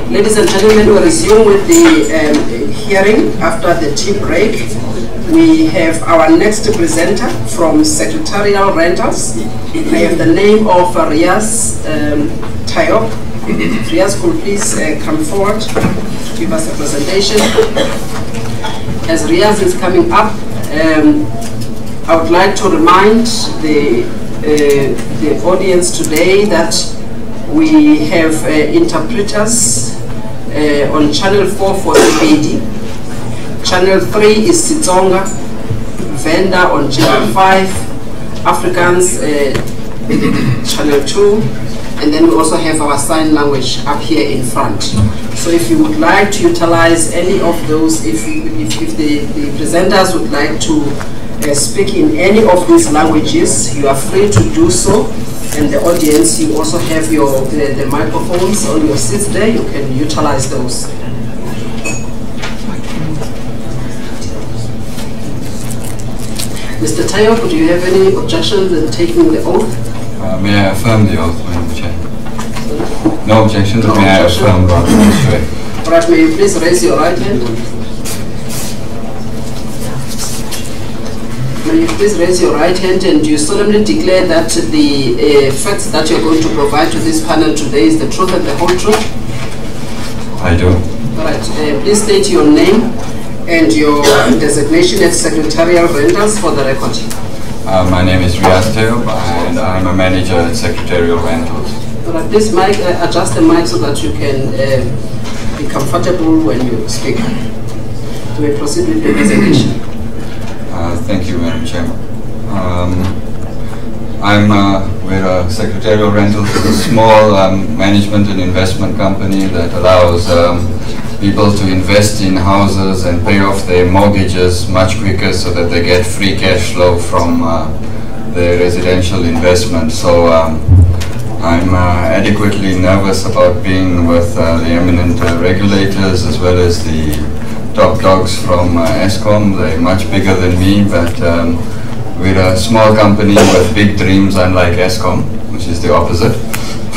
Ladies and gentlemen, we'll resume with the hearing after the tea break. We have our next presenter from Secretarial Rentals. I have the name of Riaz Tayop. Riaz, could please come forward to give us a presentation. As Riaz is coming up, I would like to remind the audience today that we have interpreters on Channel 4 for Sepedi, Channel 3 is Sitsonga, Venda on Channel 5, Afrikaans Channel 2, and then we also have our sign language up here in front. So if you would like to utilize any of those, if the presenters would like to speak in any of these languages, you are free to do so. And the audience, you also have the microphones on your seats there. You can utilize those. Mr. Tayo, do you have any objections in taking the oath? May I affirm the oath, Madam Chair? No objection, but may I affirm the oath? All right, may you please raise your right hand? May you please raise your right hand, and you solemnly declare that the facts that you're going to provide to this panel today is the truth and the whole truth? I do. All right, please state your name and your designation as Secretarial Rentals for the record. My name is Riaz Tayop, and I'm a manager at Secretarial Rentals. All right, please adjust the mic so that you can be comfortable when you speak. Do we proceed with the presentation? Thank you, Madam Chairman. We're Secretarial Rentals, a small management and investment company that allows people to invest in houses and pay off their mortgages much quicker so that they get free cash flow from their residential investment. So I'm adequately nervous about being with the eminent regulators as well as the top dogs from ESCOM. They're much bigger than me, but we're a small company with big dreams, unlike ESCOM, which is the opposite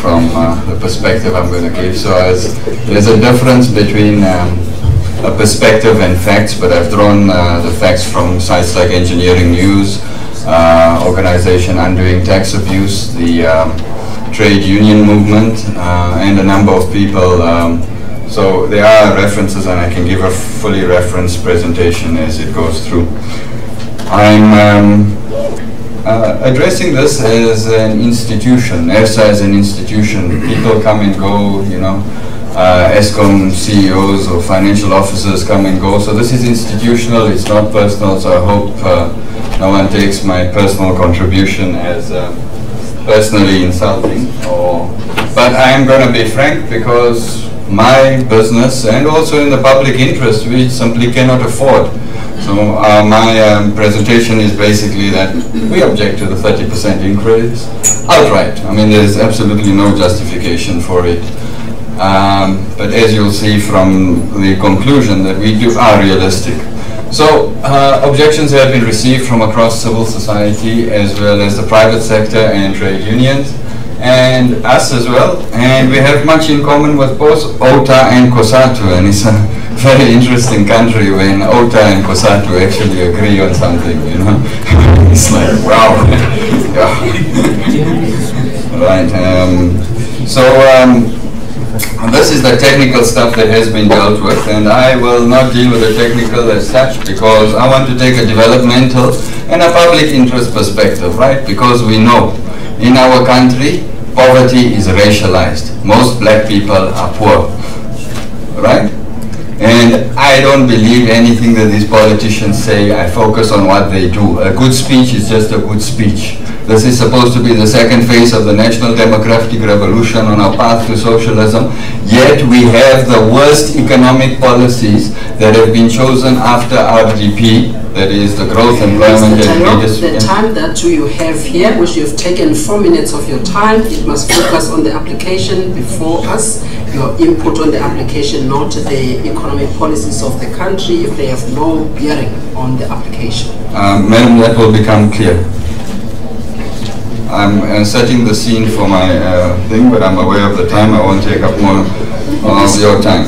from the perspective I'm going to give. So there's a difference between a perspective and facts, but I've drawn the facts from sites like Engineering News, organization Undoing Tax Abuse, the trade union movement, and a number of people. So there are references, and I can give a fully referenced presentation as it goes through. I'm addressing this as an institution, Nersa as an institution. People come and go, you know, ESCOM CEOs or financial officers come and go. So this is institutional, it's not personal, so I hope no one takes my personal contribution as personally insulting. But I am going to be frank, because my business and also in the public interest we simply cannot afford. So my presentation is basically that we object to the 30% increase outright. I mean, there's absolutely no justification for it. But as you'll see from the conclusion, that we are realistic. So objections have been received from across civil society as well as the private sector and trade unions, and us as well, and we have much in common with both OTA and COSATU, and it's a very interesting country when OTA and COSATU actually agree on something, you know. It's like, wow. Right, this is the technical stuff that has been dealt with, and I will not deal with the technical as such, because I want to take a developmental and a public interest perspective, right? Because we know in our country poverty is racialized. Most black people are poor, right? And I don't believe anything that these politicians say. I focus on what they do. A good speech is just a good speech. This is supposed to be the second phase of the national democratic revolution on our path to socialism. Yet we have the worst economic policies that have been chosen after RDP, that is the growth, employment, and the time that you have here, which you've taken 4 minutes of your time, it must focus on the application before us, your input on the application, not the economic policies of the country if they have no bearing on the application. Madam, that will become clear. I'm setting the scene for my thing, but I'm aware of the time. I won't take up more of your time.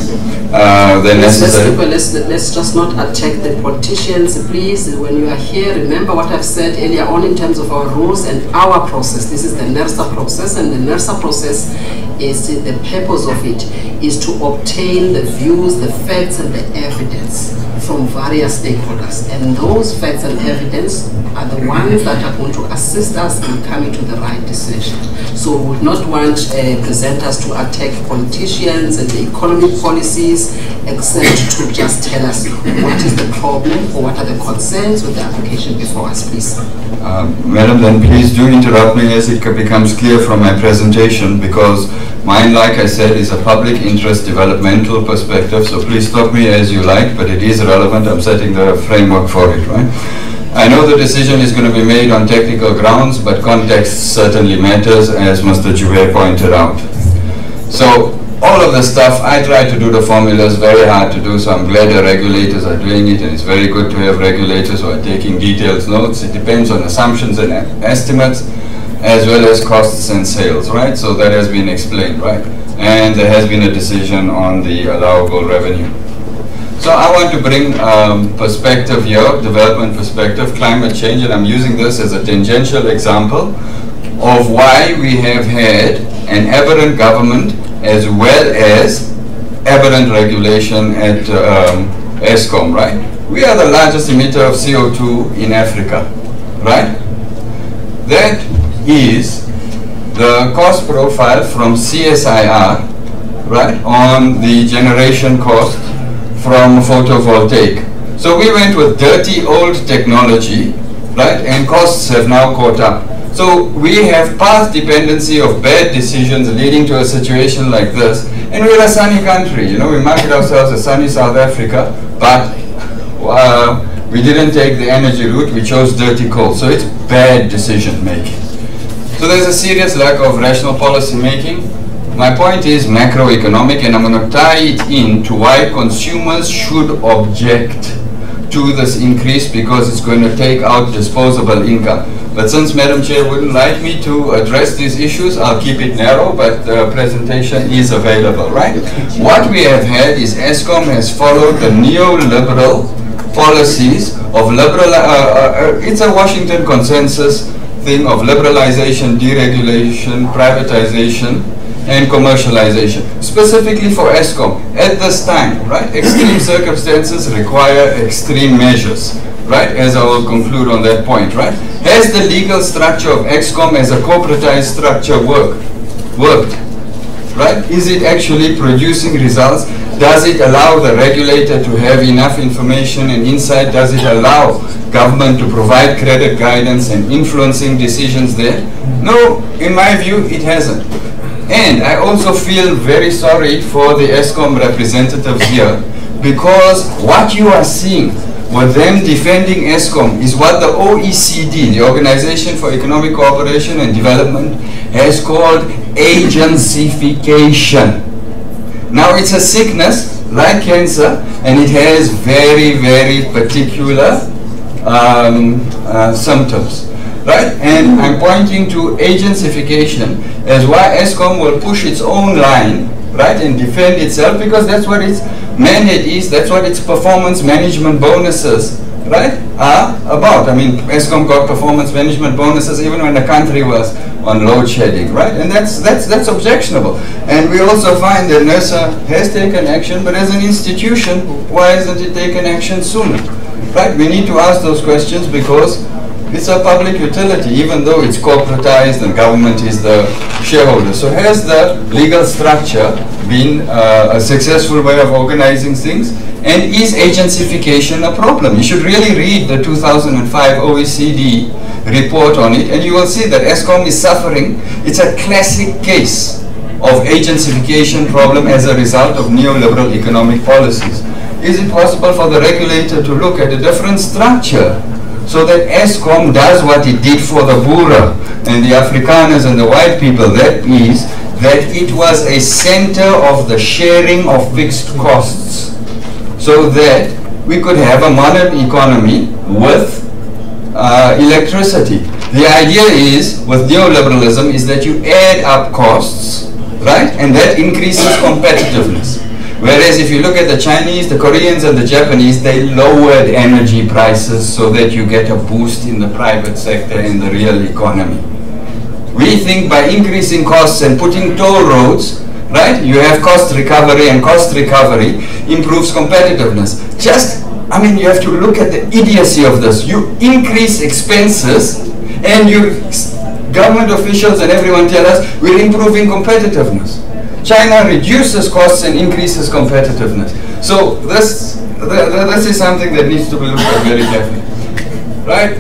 Let's just not attack the politicians, please. When you are here, remember what I've said earlier on in terms of our rules and our process. This is the Nersa process, and the Nersa process is, the purpose of it is to obtain the views, the facts, and the evidence from various stakeholders. And those facts and evidence are the ones that are going to assist us in coming to the right decision. So we would not want presenters to attack politicians and the economic policies, except to just tell us what is the problem or what are the concerns with the application before us, please. Madam, then please do interrupt me as it becomes clear from my presentation, because mine, like I said, is a public interest developmental perspective, so please stop me as you like, but it is relevant. I'm setting the framework for it, right? I know the decision is going to be made on technical grounds, but context certainly matters, as Mr. Juve pointed out. So all of the stuff, I try to do the formulas, very hard to do, so I'm glad the regulators are doing it, and it's very good to have regulators who are taking detailed notes. It depends on assumptions and estimates, as well as costs and sales, right? So that has been explained, right? And there has been a decision on the allowable revenue. So I want to bring perspective here, development perspective, climate change, and I'm using this as a tangential example of why we have had an aberrant government as well as aberrant regulation at ESCOM, right? We are the largest emitter of CO2 in Africa, right? That is the cost profile from CSIR, right, on the generation cost from photovoltaic. So we went with dirty old technology, right, and costs have now caught up. So we have path dependency of bad decisions leading to a situation like this. And we're a sunny country, you know, we market ourselves as sunny South Africa, but we didn't take the energy route, we chose dirty coal. So it's bad decision making. So there's a serious lack of rational policy making. My point is macroeconomic, and I'm going to tie it in to why consumers should object to this increase, because it's going to take out disposable income. But since Madam Chair wouldn't like me to address these issues, I'll keep it narrow, but the presentation is available, right? What we have had is ESCOM has followed the neoliberal policies of it's a Washington consensus thing of liberalization, deregulation, privatization, and commercialization, specifically for ESCOM at this time, right? Extreme circumstances require extreme measures, right? As I will conclude on that point, right? Has the legal structure of ESCOM as a corporatized structure worked? Right? Is it actually producing results? Does it allow the regulator to have enough information and insight? Does it allow government to provide credit guidance and influencing decisions there? No, in my view, it hasn't. And I also feel very sorry for the ESCOM representatives here, because what you are seeing with them defending ESCOM is what the OECD, the Organization for Economic Cooperation and Development, has called agencyfication. Now it's a sickness like cancer, and it has very, very particular symptoms. Right? And I'm pointing to agencyfication as why ESCOM will push its own line, right, and defend itself, because that's what its mandate is, that's what its performance management bonuses, right, are about. I mean, ESCOM got performance management bonuses even when the country was on load shedding, right? And that's objectionable. And we also find that Nersa has taken action, but as an institution, why hasn't it taken action sooner? Right? We need to ask those questions, because it's a public utility, even though it's corporatized and government is the shareholder. So has the legal structure been a successful way of organizing things? And is agencyfication a problem? You should really read the 2005 OECD report on it, and you will see that Eskom is suffering. It's a classic case of agentsification problem as a result of neoliberal economic policies. Is it possible for the regulator to look at a different structure so that Eskom does what it did for the Boere and the Afrikaners and the white people? That is, that it was a center of the sharing of fixed costs, so that we could have a modern economy with electricity. The idea is, with neoliberalism, is that you add up costs, right? And that increases competitiveness. Whereas if you look at the Chinese, the Koreans, and the Japanese, they lowered energy prices so that you get a boost in the private sector in the real economy. We think by increasing costs and putting toll roads, right, you have cost recovery, and cost recovery improves competitiveness. I mean, you have to look at the idiocy of this. You increase expenses, and government officials and everyone tell us we're improving competitiveness. China reduces costs and increases competitiveness. So this is something that needs to be looked at very carefully. Right?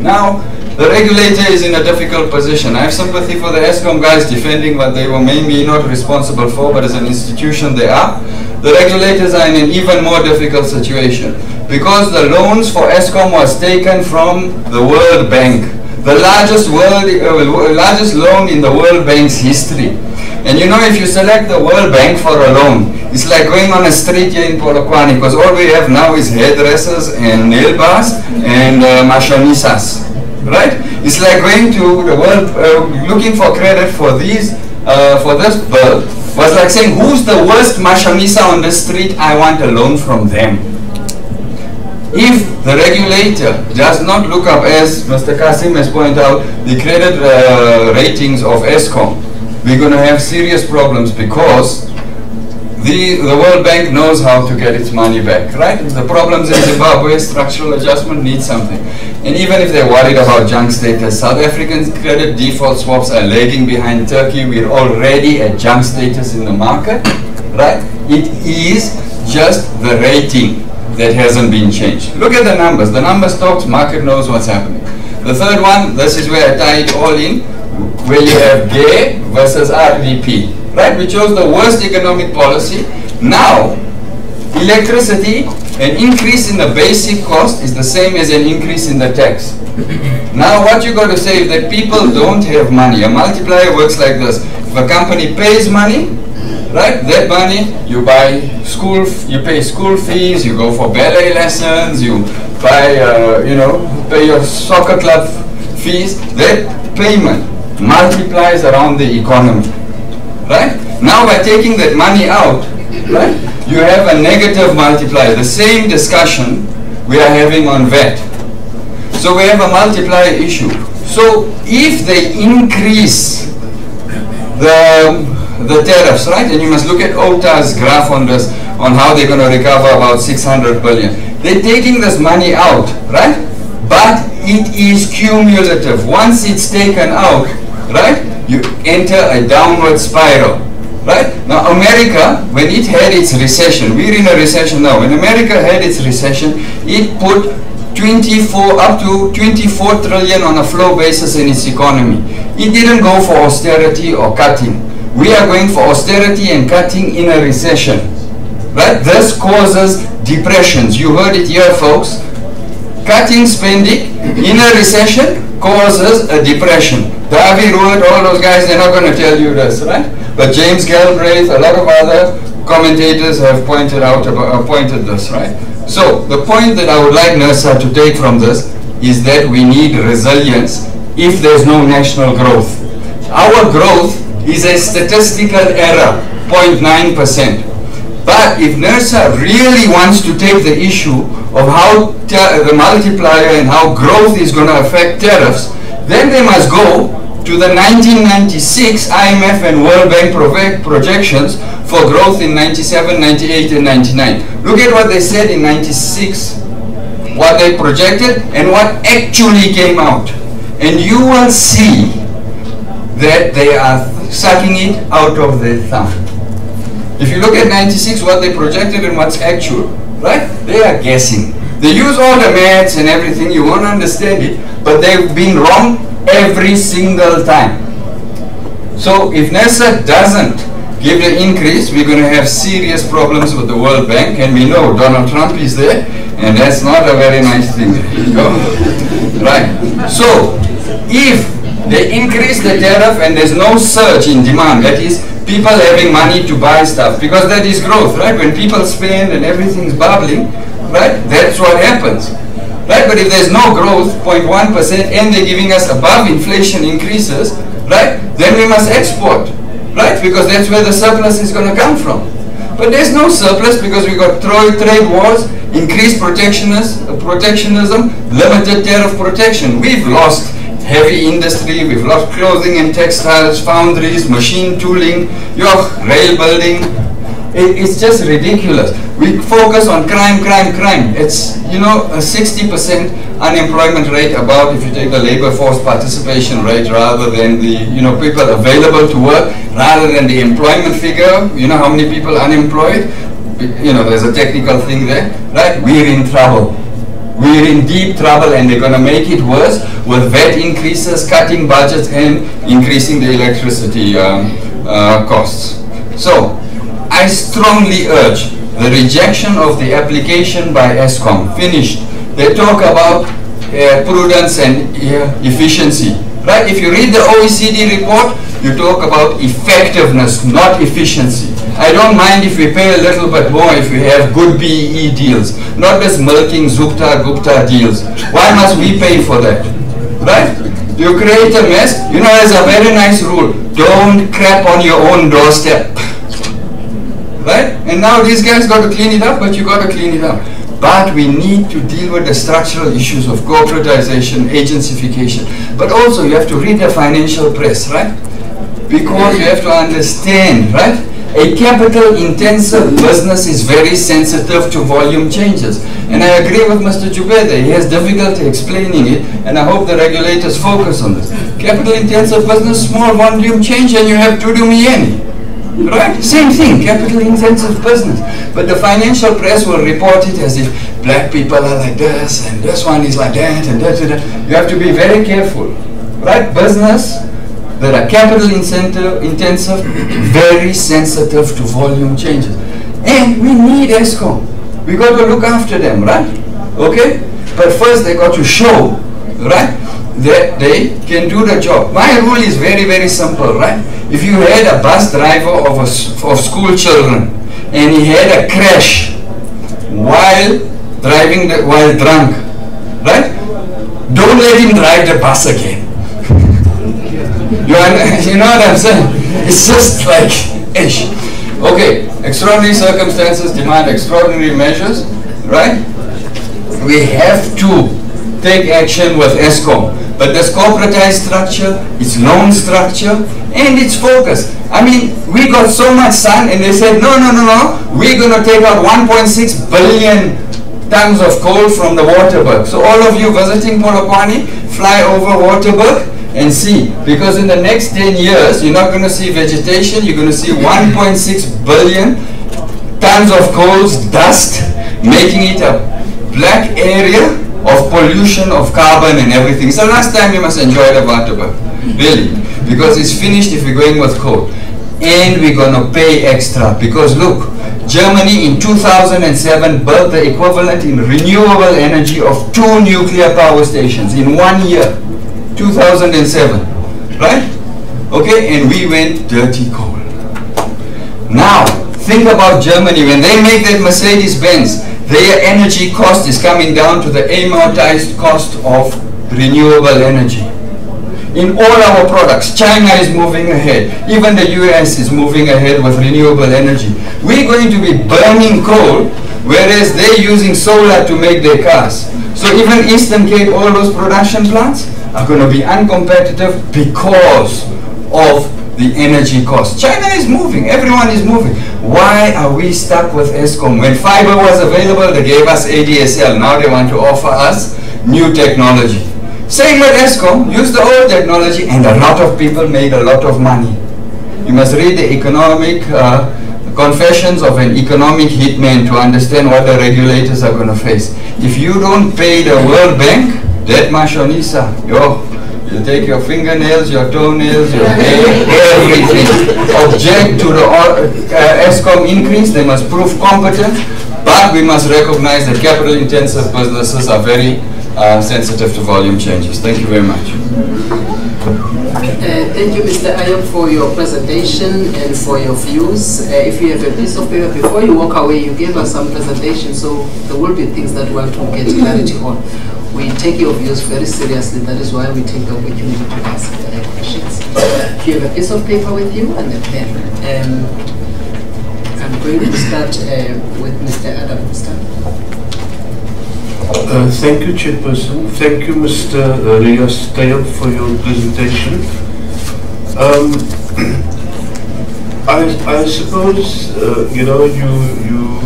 Now, the regulator is in a difficult position. I have sympathy for the Eskom guys defending what they were maybe not responsible for, but as an institution they are. The regulators are in an even more difficult situation because the loans for Eskom was taken from the World Bank, the largest loan in the World Bank's history. And you know, if you select the World Bank for a loan, it's like going on a street here in Polokwane, because all we have now is hairdressers and nail bars and mashonisas, right? It's like going to the world, looking for credit for these, for this bill, was like saying, who's the worst mashonisa on the street? I want a loan from them. If the regulator does not look up, as Mr. Kasim has pointed out, the credit ratings of Eskom, we're going to have serious problems, because the World Bank knows how to get its money back, right? The problems in Zimbabwe, structural adjustment needs something. And even if they're worried about junk status, South African credit default swaps are lagging behind Turkey. We're already at junk status in the market, right? It is just the rating that hasn't been changed. Look at the numbers. The numbers talk, market knows what's happening. The third one, this is where I tie it all in, where you have GAY versus RDP, right? We chose the worst economic policy. Now, electricity, an increase in the basic cost is the same as an increase in the tax. Now, what you got to say is that people don't have money. A multiplier works like this. If a company pays money, right, that money, you buy school, you pay school fees, you go for ballet lessons, you buy, pay your soccer club fees. That payment multiplies around the economy, right? Now, by taking that money out, right, you have a negative multiplier. The same discussion we are having on VAT. So we have a multiplier issue. So if they increase the tariffs, right, and you must look at OTA's graph on this, on how they're going to recover about 600 billion. They're taking this money out, right? But it is cumulative. Once it's taken out, right, you enter a downward spiral, right? Now, America, when it had its recession, we're in a recession now. When America had its recession, it put up to 24 trillion on a flow basis in its economy. It didn't go for austerity or cutting. We are going for austerity and cutting in a recession, right? This causes depressions. You heard it here, folks. Cutting spending in a recession causes a depression. Davy Ruud, all those guys, they're not going to tell you this, right? But James Galbraith, a lot of other commentators have pointed this, right? So the point that I would like Nersa to take from this is that we need resilience if there's no national growth. Our growth is a statistical error, 0.9%. But if Nersa really wants to take the issue of how the multiplier and how growth is going to affect tariffs, then they must go to the 1996 IMF and World Bank projections for growth in 97, 98, and 99. Look at what they said in 96, what they projected, and what actually came out. And you will see that they are sucking it out of their thumb. If you look at 96, what they projected and what's actual, right? They are guessing. They use all the maths and everything, you won't understand it, but they've been wrong every single time. So if Nersa doesn't give the increase, we're going to have serious problems with the World Bank, and we know Donald Trump is there, and that's not a very nice thing. Right. So if they increase the tariff and there's no surge in demand, that is people having money to buy stuff, because that is growth, right? When people spend and everything's bubbling, right, that's what happens. Right? But if there's no growth, 0.1%, and they're giving us above inflation increases, right, then we must export, right, because that's where the surplus is going to come from. But there's no surplus because we got trade wars, increased protectionism, limited tariff protection. We've lost heavy industry, we've lost clothing and textiles, foundries, machine tooling, rail building. It's just ridiculous. We focus on crime. It's, a 60% unemployment rate about, if you take the labor force participation rate rather than the, people available to work, rather than the employment figure, how many people unemployed, there's a technical thing there, right? We're in trouble. We're in deep trouble, and they're going to make it worse with VAT increases, cutting budgets, and increasing the electricity costs. So, I strongly urge the rejection of the application by ESCOM. Finished. They talk about prudence and efficiency. Right? If you read the OECD report, you talk about effectiveness, not efficiency. I don't mind if we pay a little bit more if we have good BEE deals, not just milking Gupta deals. Why must we pay for that? Right? You create a mess. There's a very nice rule. Don't crap on your own doorstep. Right? And now these guys got to clean it up, but you got to clean it up. But we need to deal with the structural issues of corporatization, agencyfication. But also you have to read the financial press, right? Because you have to understand, right? A capital-intensive business is very sensitive to volume changes. And I agree with Mr. Jubeda. He has difficulty explaining it, and I hope the regulators focus on this. Capital-intensive business, small volume change, and you have Tudumiyeni. Right? Same thing, capital-intensive business. But the financial press will report it as if black people are like this, and this one is like that, and that. You have to be very careful. Right? Business that are capital-intensive, very sensitive to volume changes. And we need ESCOM. We got to look after them, right? Okay? But first they got to show, right, that they can do the job. My rule is very, very simple, right? If you had a bus driver of school children and he had a crash while driving, while drunk, right? Don't let him drive the bus again. You know what I'm saying? It's just like ish. Okay, extraordinary circumstances demand extraordinary measures, right? We have to take action with ESCOM. But this corporatized structure, its loan structure, and its focus. I mean, we got so much sun, and they said, no, we're going to take out 1.6 billion tons of coal from the Waterberg. So all of you visiting Polokwane, fly over Waterberg and see. Because in the next 10 years, you're not going to see vegetation, you're going to see 1.6 billion tons of coal's dust, making it a black area of pollution, of carbon and everything. So last time you must enjoy the Waterberg, really, because it's finished if we're going with coal. And we're going to pay extra, because look, Germany in 2007 built the equivalent in renewable energy of 2 nuclear power stations in 1 year, 2007, right? Okay, and we went dirty coal. Now, think about Germany, when they make that Mercedes-Benz, their energy cost is coming down to the amortized cost of renewable energy. In all our products, China is moving ahead. Even the US is moving ahead with renewable energy. We're going to be burning coal, whereas they're using solar to make their cars. So even Eastern Cape, all those production plants are going to be uncompetitive because of the energy cost. China is moving, everyone is moving. Why are we stuck with ESCOM? When fiber was available, they gave us ADSL. Now they want to offer us new technology. Same with ESCOM, use the old technology, and a lot of people made a lot of money. You must read the economic confessions of an economic hitman to understand what the regulators are going to face. If you don't pay the World Bank, that mashonisa, yo, you take your fingernails, your toenails, your hair, everything. Object to the ESCOM increase, they must prove competent, but we must recognize that capital-intensive businesses are very sensitive to volume changes. Thank you very much. Thank you, Mr. Ayop, for your presentation and for your views. If you have a piece of paper, before you walk away, you gave us some presentation, so there will be things that we want to get clarity on. We take your views very seriously. That is why we take the opportunity to ask questions. If you have a piece of paper with you and a pen, I'm going to start with Mr. Adam. Thank you, Chairperson. Thank you, Mr. Rias Tayab, for your presentation. I suppose you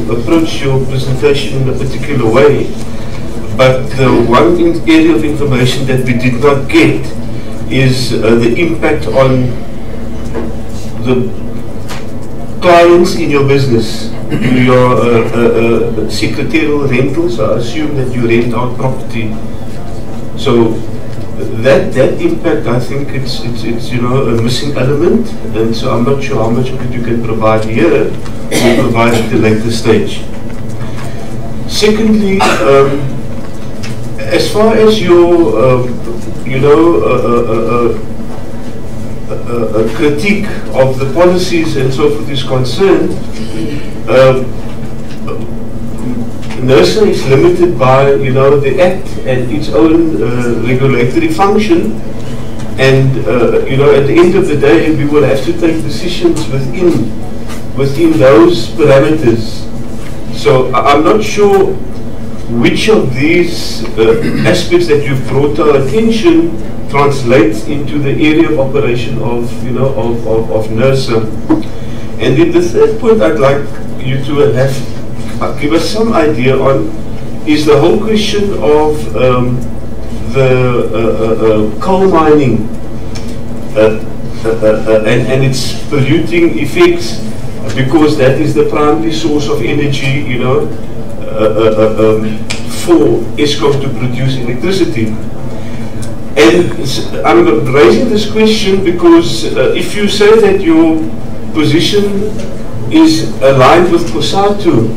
approach your presentation in a particular way, but the one area of information that we did not get is the impact on the clients in your business. Your secretarial rentals, I assume that you rent out property. So that impact, I think it's a missing element, and so I'm not sure how much of it you can provide here or provide at a later stage. Secondly, as far as your critique of the policies and so forth is concerned, Nersa is limited by the Act and its own regulatory function, and at the end of the day we will have to take decisions within those parameters. So I'm not sure which of these aspects that you've brought to our attention translates into the area of operation of Nersa. And then the third point I'd like you to give us some idea on is the whole question of the coal mining and its polluting effects, because that is the primary source of energy, for ESCOM to produce electricity. And I'm raising this question because if you say that your position is aligned with COSATU,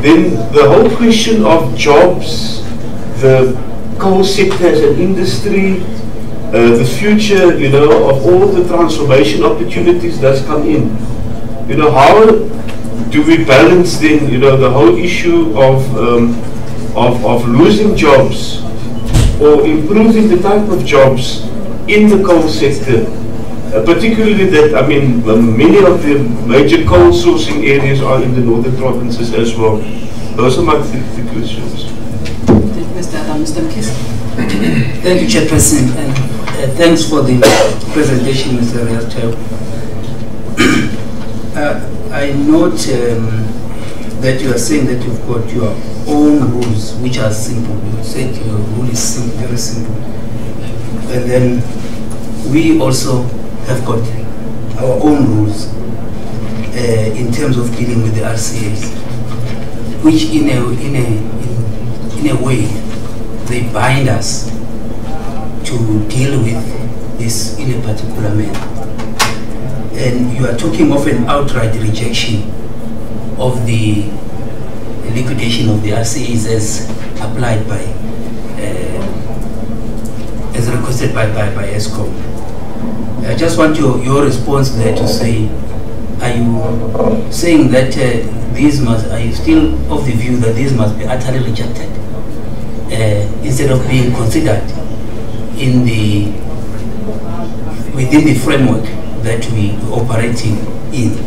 then the whole question of jobs, the coal sector as an industry, the future, of all the transformation opportunities does come in. How do we balance then, the whole issue of losing jobs or improving the type of jobs in the coal sector, particularly that, many of the major coal sourcing areas are in the northern provinces as well. Those are my three questions. Mr. Adam, Mr. Mkis. Thank you, Chairperson, and thanks for the presentation, Mr. Rias. I note that you are saying that you've got your own rules, which are simple. You said your rule is simple, very simple. And then we also have got our own rules in terms of dealing with the RCAs, which in a way they bind us to deal with this in a particular manner. And you are talking of an outright rejection of the liquidation of the RCAs as applied by, as requested by ESCOM. I just want your response there to say, are you saying that are you still of the view that these must be utterly rejected instead of being considered within the framework that we are operating in?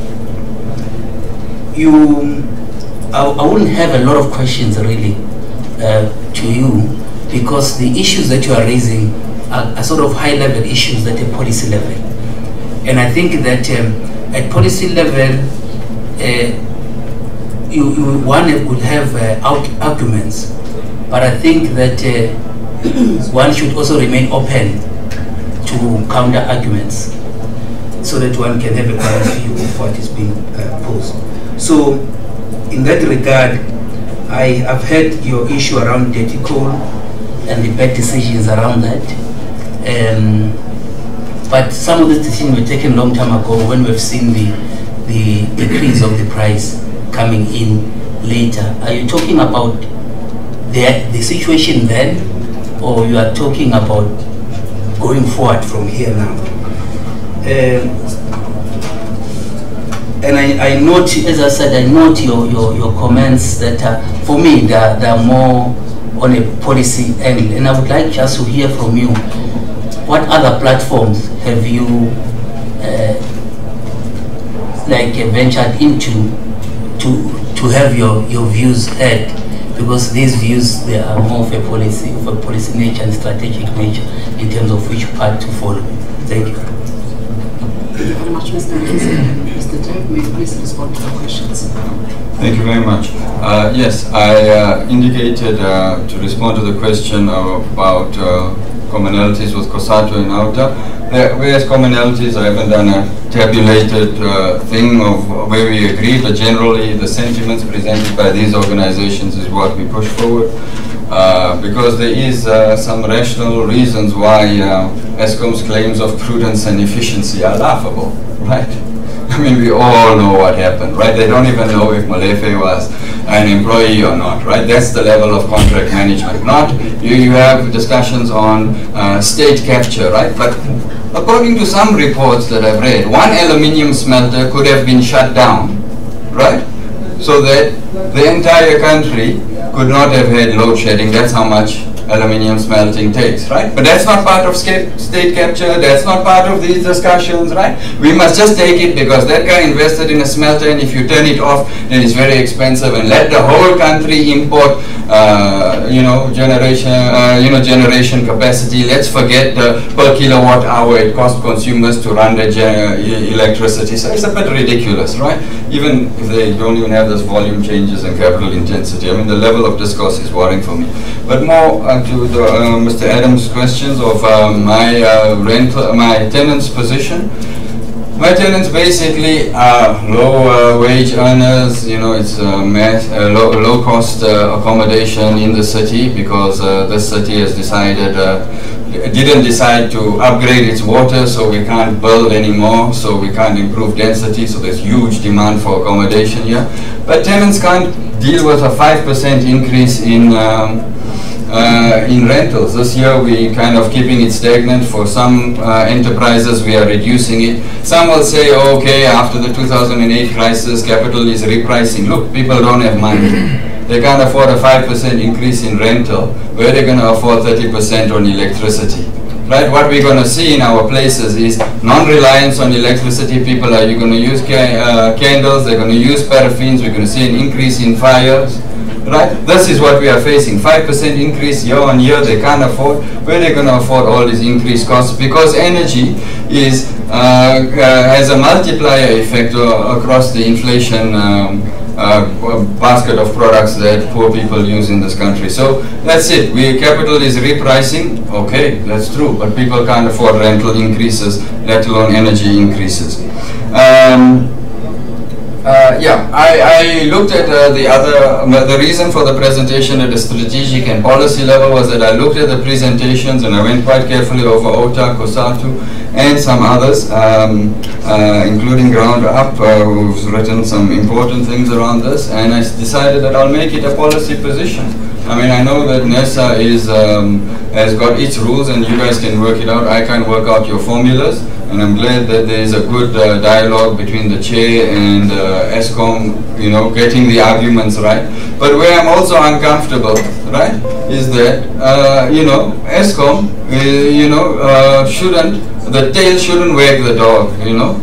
I wouldn't have a lot of questions really to you, because the issues that you are raising are sort of high-level issues at a policy level. And I think that at policy level, one would have arguments, but I think that one should also remain open to counter arguments, so that one can have a correct view of what is being posed. So in that regard, I've heard your issue around dirty coal and the bad decisions around that. But some of the decisions were taken a long time ago when we've seen the decrease of the price coming in later. Are you talking about the situation then, or you are talking about going forward from here now? And I note, as I said, I note your comments that for me they are more on a policy angle, and I would like just to hear from you, what other platforms have you ventured into to have your views heard? Because these views, they are more of a policy nature and strategic nature in terms of which path to follow. Thank you. Thank you very much, Mr. Mr. Tek, may you please respond to the questions. Thank you very much. Yes, I indicated to respond to the question about commonalities with COSATU and AUTA. There are various commonalities. I haven't done a tabulated thing of where we agree, but generally the sentiments presented by these organizations is what we push forward. Because there is some rational reasons why Eskom's claims of prudence and efficiency are laughable, right? I mean, we all know what happened, right? They don't even know if Molefe was an employee or not, right? That's the level of contract management. Not, you have discussions on state capture, right? But according to some reports that I've read, one aluminium smelter could have been shut down, right? So that the entire country could not have had load shedding. That's how much aluminium smelting takes, right? But that's not part of state capture, that's not part of these discussions, right? We must just take it because that guy invested in a smelter, and if you turn it off, then it's very expensive, and let the whole country import, generation capacity. Let's forget the per kilowatt hour it costs consumers to run the electricity. So it's a bit ridiculous, right? Even if they don't even have this volume changes and capital intensity. I mean, the level of discourse is worrying for me. But more to the, Mr. Adams' questions of my tenant's position. My tenants basically are low wage earners. You know, it's low cost accommodation in the city because this city has decided, didn't decide to upgrade its water, so we can't build anymore, so we can't improve density, so there's huge demand for accommodation here. But tenants can't deal with a 5% increase in rentals. This year we kind of keeping it stagnant. For some enterprises we are reducing it. Some will say, oh, okay, after the 2008 crisis, capital is repricing. Look, people don't have money. They can't afford a 5% increase in rental. Where are they going to afford 30% on electricity? Right? What we're going to see in our places is non-reliance on electricity. People are going to use candles, they're going to use paraffins, we're going to see an increase in fires. Right? This is what we are facing. 5% increase year on year, they can't afford. Where are they going to afford all these increased costs? Because energy is has a multiplier effect across the inflation basket of products that poor people use in this country. So that's it. Capital is repricing. Okay, that's true. But people can't afford rental increases, let alone energy increases. I looked at the reason for the presentation at the strategic and policy level was that I looked at the presentations and I went quite carefully over OTA, COSATU, and some others, including Ground Up, who's written some important things around this, and I decided that I'll make it a policy position. I mean, I know that Nersa has got its rules and you guys can work it out. I can't work out your formulas. And I'm glad that there is a good dialogue between the chair and Eskom, you know, getting the arguments right. But where I'm also uncomfortable, right, is that, Eskom, the tail shouldn't wag the dog, you know.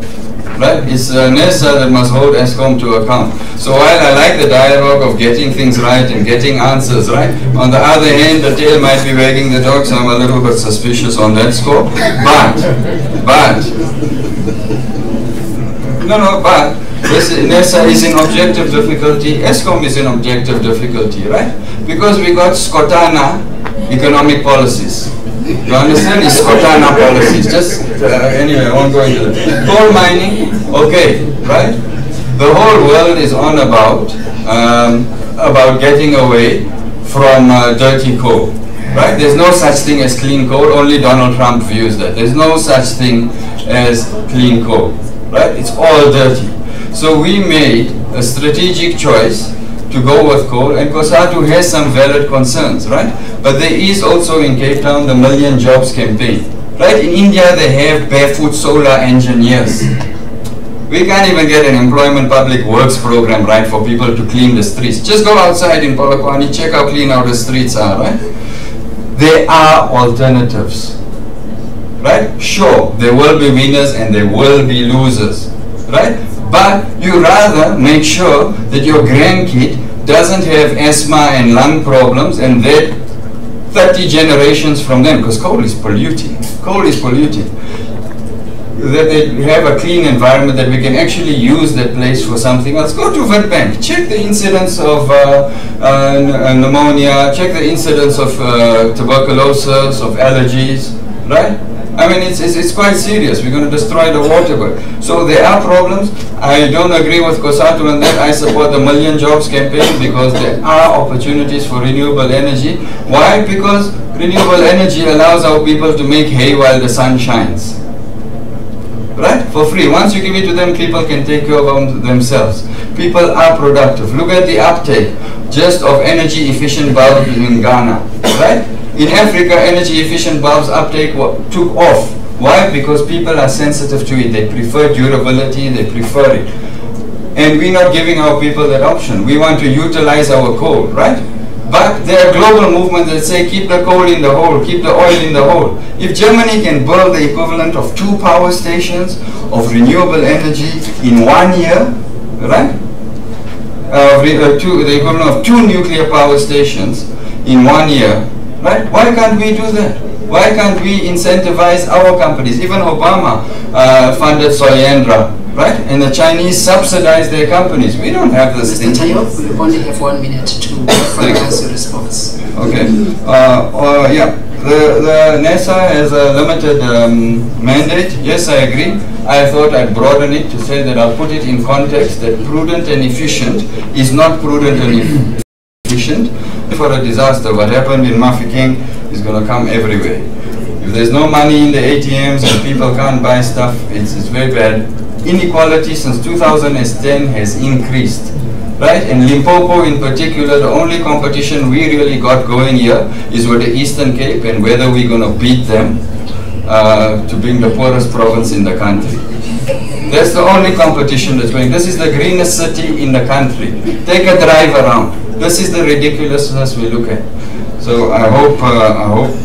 Right? It's Nersa that must hold Eskom to account. So while I like the dialogue of getting things right and getting answers right, on the other hand, the tail might be wagging the dog, so I'm a little bit suspicious on that score. But Nersa is in objective difficulty, Eskom is in objective difficulty, right? Because we got Skotana economic policies. You understand? It's Skotana policies. Just anyway, I won't go into that. Coal mining, okay, right? The whole world is on about getting away from dirty coal. Right? There's no such thing as clean coal. Only Donald Trump views that. There's no such thing as clean coal. Right? It's all dirty. So we made a strategic choice to go with coal, and COSATU has some valid concerns, right? But there is also in Cape Town the Million Jobs campaign. Right? In India they have barefoot solar engineers. We can't even get an employment public works program, right, for people to clean the streets. Just go outside in Polokwane, check how clean our streets are, right? There are alternatives, right? Sure, there will be winners and there will be losers, right? But you rather make sure that your grandkid doesn't have asthma and lung problems and that 30 generations from them, because coal is polluting. Coal is polluting. That they have a clean environment, that we can actually use that place for something else. Go to Witbank, check the incidence of pneumonia, check the incidence of tuberculosis, of allergies, right? I mean, it's quite serious. We're going to destroy the water. So there are problems. I don't agree with COSATU on that. I support the Million Jobs campaign because there are opportunities for renewable energy. Why? Because renewable energy allows our people to make hay while the sun shines. Right? For free. Once you give it to them, people can take care of themselves. People are productive. Look at the uptake just of energy efficient bulbs in Ghana. Right? In Africa, energy efficient bulbs uptake took off. Why? Because people are sensitive to it. They prefer durability, they prefer it. And we're not giving our people that option. We want to utilize our coal, right? But there are global movements that say keep the coal in the hole, keep the oil in the hole. If Germany can build the equivalent of 2 power stations of renewable energy in 1 year, right? The equivalent of 2 nuclear power stations in 1 year, right? Why can't we do that? Why can't we incentivize our companies? Even Obama funded Solyandra, right? And the Chinese subsidize their companies. We don't have this thing. Mr. Tayo, we only have 1 minute to finalize your response. Okay. Yeah. The Nersa has a limited mandate. Yes, I agree. I thought I'd broaden it to say that I'll put it in context that prudent and efficient is not prudent and efficient. For a disaster, what happened in Mafeking is going to come everywhere. If there's no money in the ATMs and people can't buy stuff, it's very bad. Inequality since 2010 has increased, right? And Limpopo in particular, the only competition we really got going here is with the Eastern Cape and whether we're going to beat them to being the poorest province in the country. That's the only competition that's going. This is the greenest city in the country. Take a drive around. This is the ridiculousness we look at. So I hope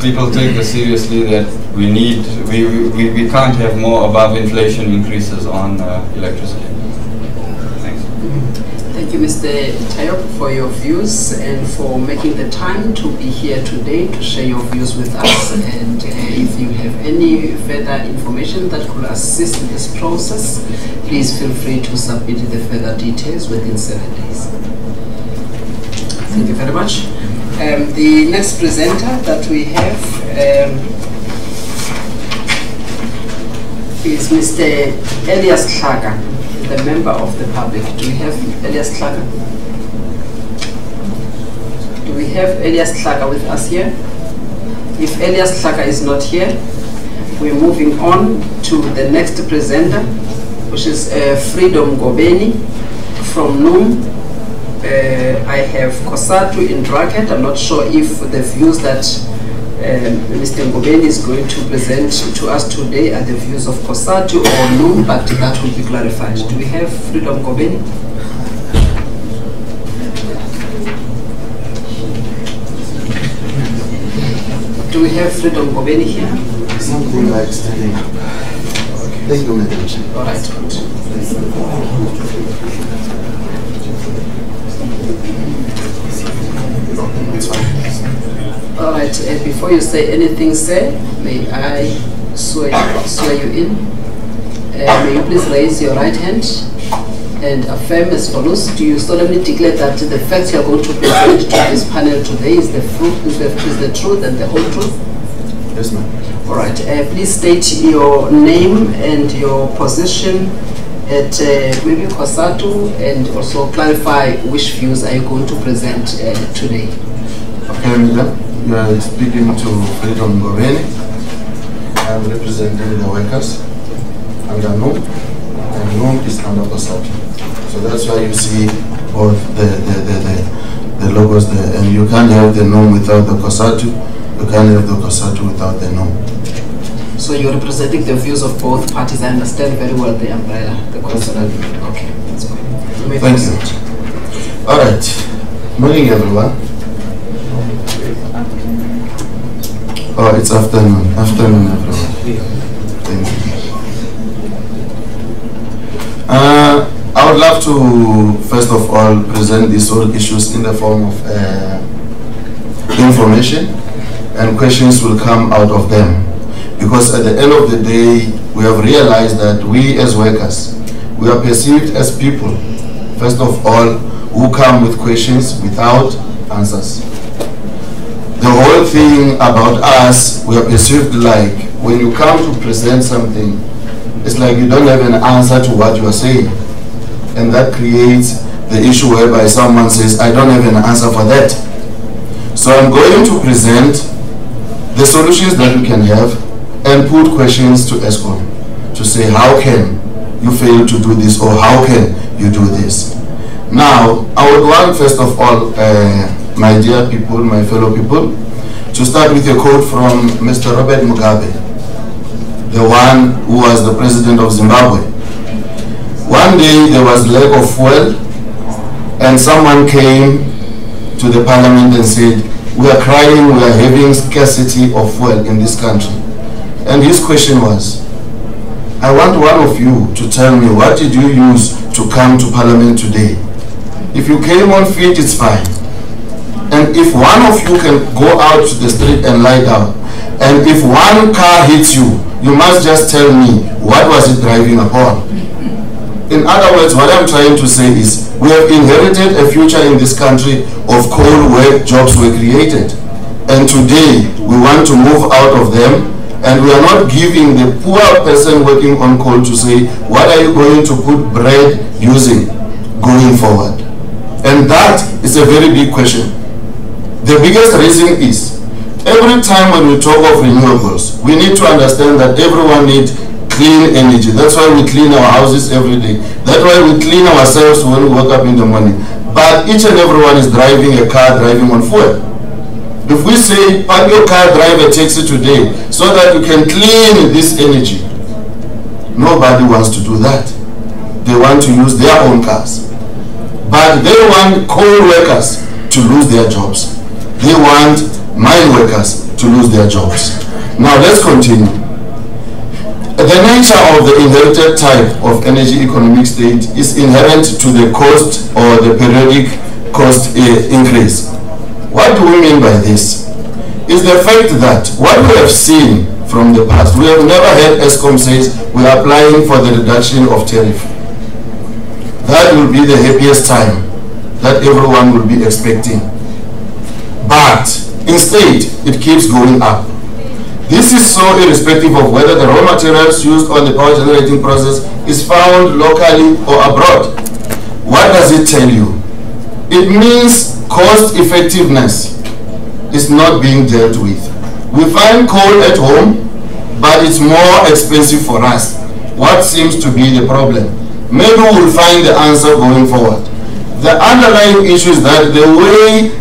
people take this seriously, that we can't have more above inflation increases on electricity. Thanks. Thank you, Mr. Tayo, for your views and for making the time to be here today to share your views with us. And if you have any further information that could assist in this process, please feel free to submit the further details within 7 days. Thank you very much. The next presenter that we have is Mr. Elias Tlhaka, the member of the public. Do we have Elias Tlhaka? Do we have Elias Tlhaka with us here? If Elias Tlhaka is not here, we're moving on to the next presenter, which is Freedom Ngobeni from NUM. I have COSATU in bracket. I'm not sure if the views that Mr. Ngobeni is going to present to us today are the views of COSATU or NUM, but that will be clarified. Do we have Freedom Ngobeni? Do we have Freedom Ngobeni here? Something like standing up. Thank you, Madam Chair. All right, good. All right, before you say anything, sir, may I swear you in? May you please raise your right hand and affirm as follows. Do you solemnly declare that the facts you are going to present to this panel today is the truth and the whole truth? Yes, ma'am. All right, please state your name and your position at maybe COSATU, and also clarify which views are you going to present today. Okay, Mila, you are speaking to Freedom Goveni. I'm representing the workers under NUM, and NUM is under COSATU. So that's why you see both the logos there, and you can't have the NUM without the COSATU, you can't have the COSATU without the NUM. So you're representing the views of both parties. I understand very well the umbrella, the COSATU. Okay, that's fine. Thank you. All right. Morning, everyone. Oh, it's afternoon. Afternoon, everyone. Thank you. I would love to, first of all, present these all issues in the form of information, and questions will come out of them. Because at the end of the day, we have realized that we as workers, we are perceived as people, first of all, who come with questions without answers. The whole thing about us, we are perceived like when you come to present something, it's like you don't have an answer to what you are saying. And that creates the issue whereby someone says, I don't have an answer for that. So I'm going to present the solutions that we can have and put questions to ESCOM to say, how can you fail to do this, or how can you do this? Now, I would want, first of all, my dear people, my fellow people, to start with a quote from Mr. Robert Mugabe, the one who was the president of Zimbabwe. One day there was lack of fuel, and someone came to the parliament and said, we are crying, we are having scarcity of fuel in this country. And his question was, I want one of you to tell me, what did you use to come to parliament today? If you came on feet, it's fine. And if one of you can go out to the street and lie down, and if one car hits you, you must just tell me, what was it driving upon? In other words, what I'm trying to say is, we have inherited a future in this country of coal where jobs were created. And today, we want to move out of them, and we are not giving the poor person working on coal to say, what are you going to put bread using going forward? And that is a very big question. The biggest reason is, every time when we talk of renewables, we need to understand that everyone needs clean energy. That's why we clean our houses every day. That's why we clean ourselves when we wake up in the morning. But each and everyone is driving a car, driving on fuel. If we say, park your car, drive a taxi today, so that you can clean this energy, nobody wants to do that. They want to use their own cars. But they want coal workers to lose their jobs. They want mine workers to lose their jobs. Now let's continue. The nature of the inherited type of energy economic state is inherent to the cost or the periodic cost increase. What do we mean by this? Is the fact that what we have seen from the past, we have never heard ESCOM says we are applying for the reduction of tariff. That will be the happiest time that everyone will be expecting. But instead, it keeps going up. This is so irrespective of whether the raw materials used on the power generating process is found locally or abroad. What does it tell you? It means cost effectiveness is not being dealt with. We find coal at home, but it's more expensive for us. What seems to be the problem? Maybe we'll find the answer going forward. The underlying issue is that the way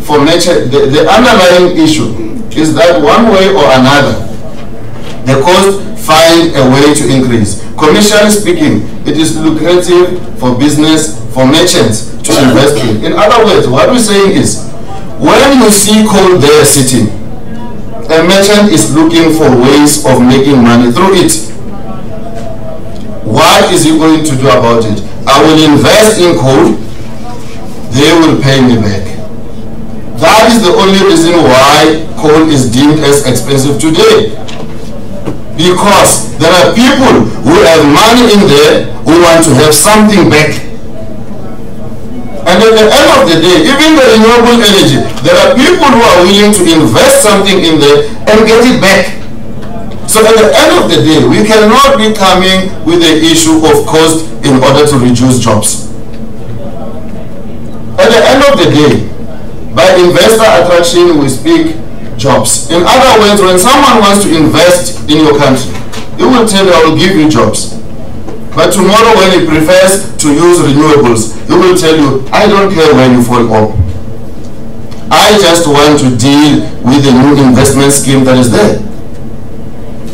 for nature, the underlying issue is that one way or another, the cost find a way to increase. Commercially speaking, it is lucrative for business, for merchants to invest in. In other words, what we're saying is, when you see coal there sitting, a merchant is looking for ways of making money through it. What is he going to do about it? I will invest in coal, they will pay me back. That is the only reason why coal is deemed as expensive today. Because there are people who have money in there who want to have something back. And at the end of the day, even the renewable energy, there are people who are willing to invest something in there and get it back. So at the end of the day, we cannot be coming with the issue of cost in order to reduce jobs. At the end of the day, by investor attraction, we speak jobs. In other words, when someone wants to invest in your country, he will tell you, I will give you jobs. But tomorrow when he prefers to use renewables, he will tell you, I don't care where you fall off. I just want to deal with the new investment scheme that is there.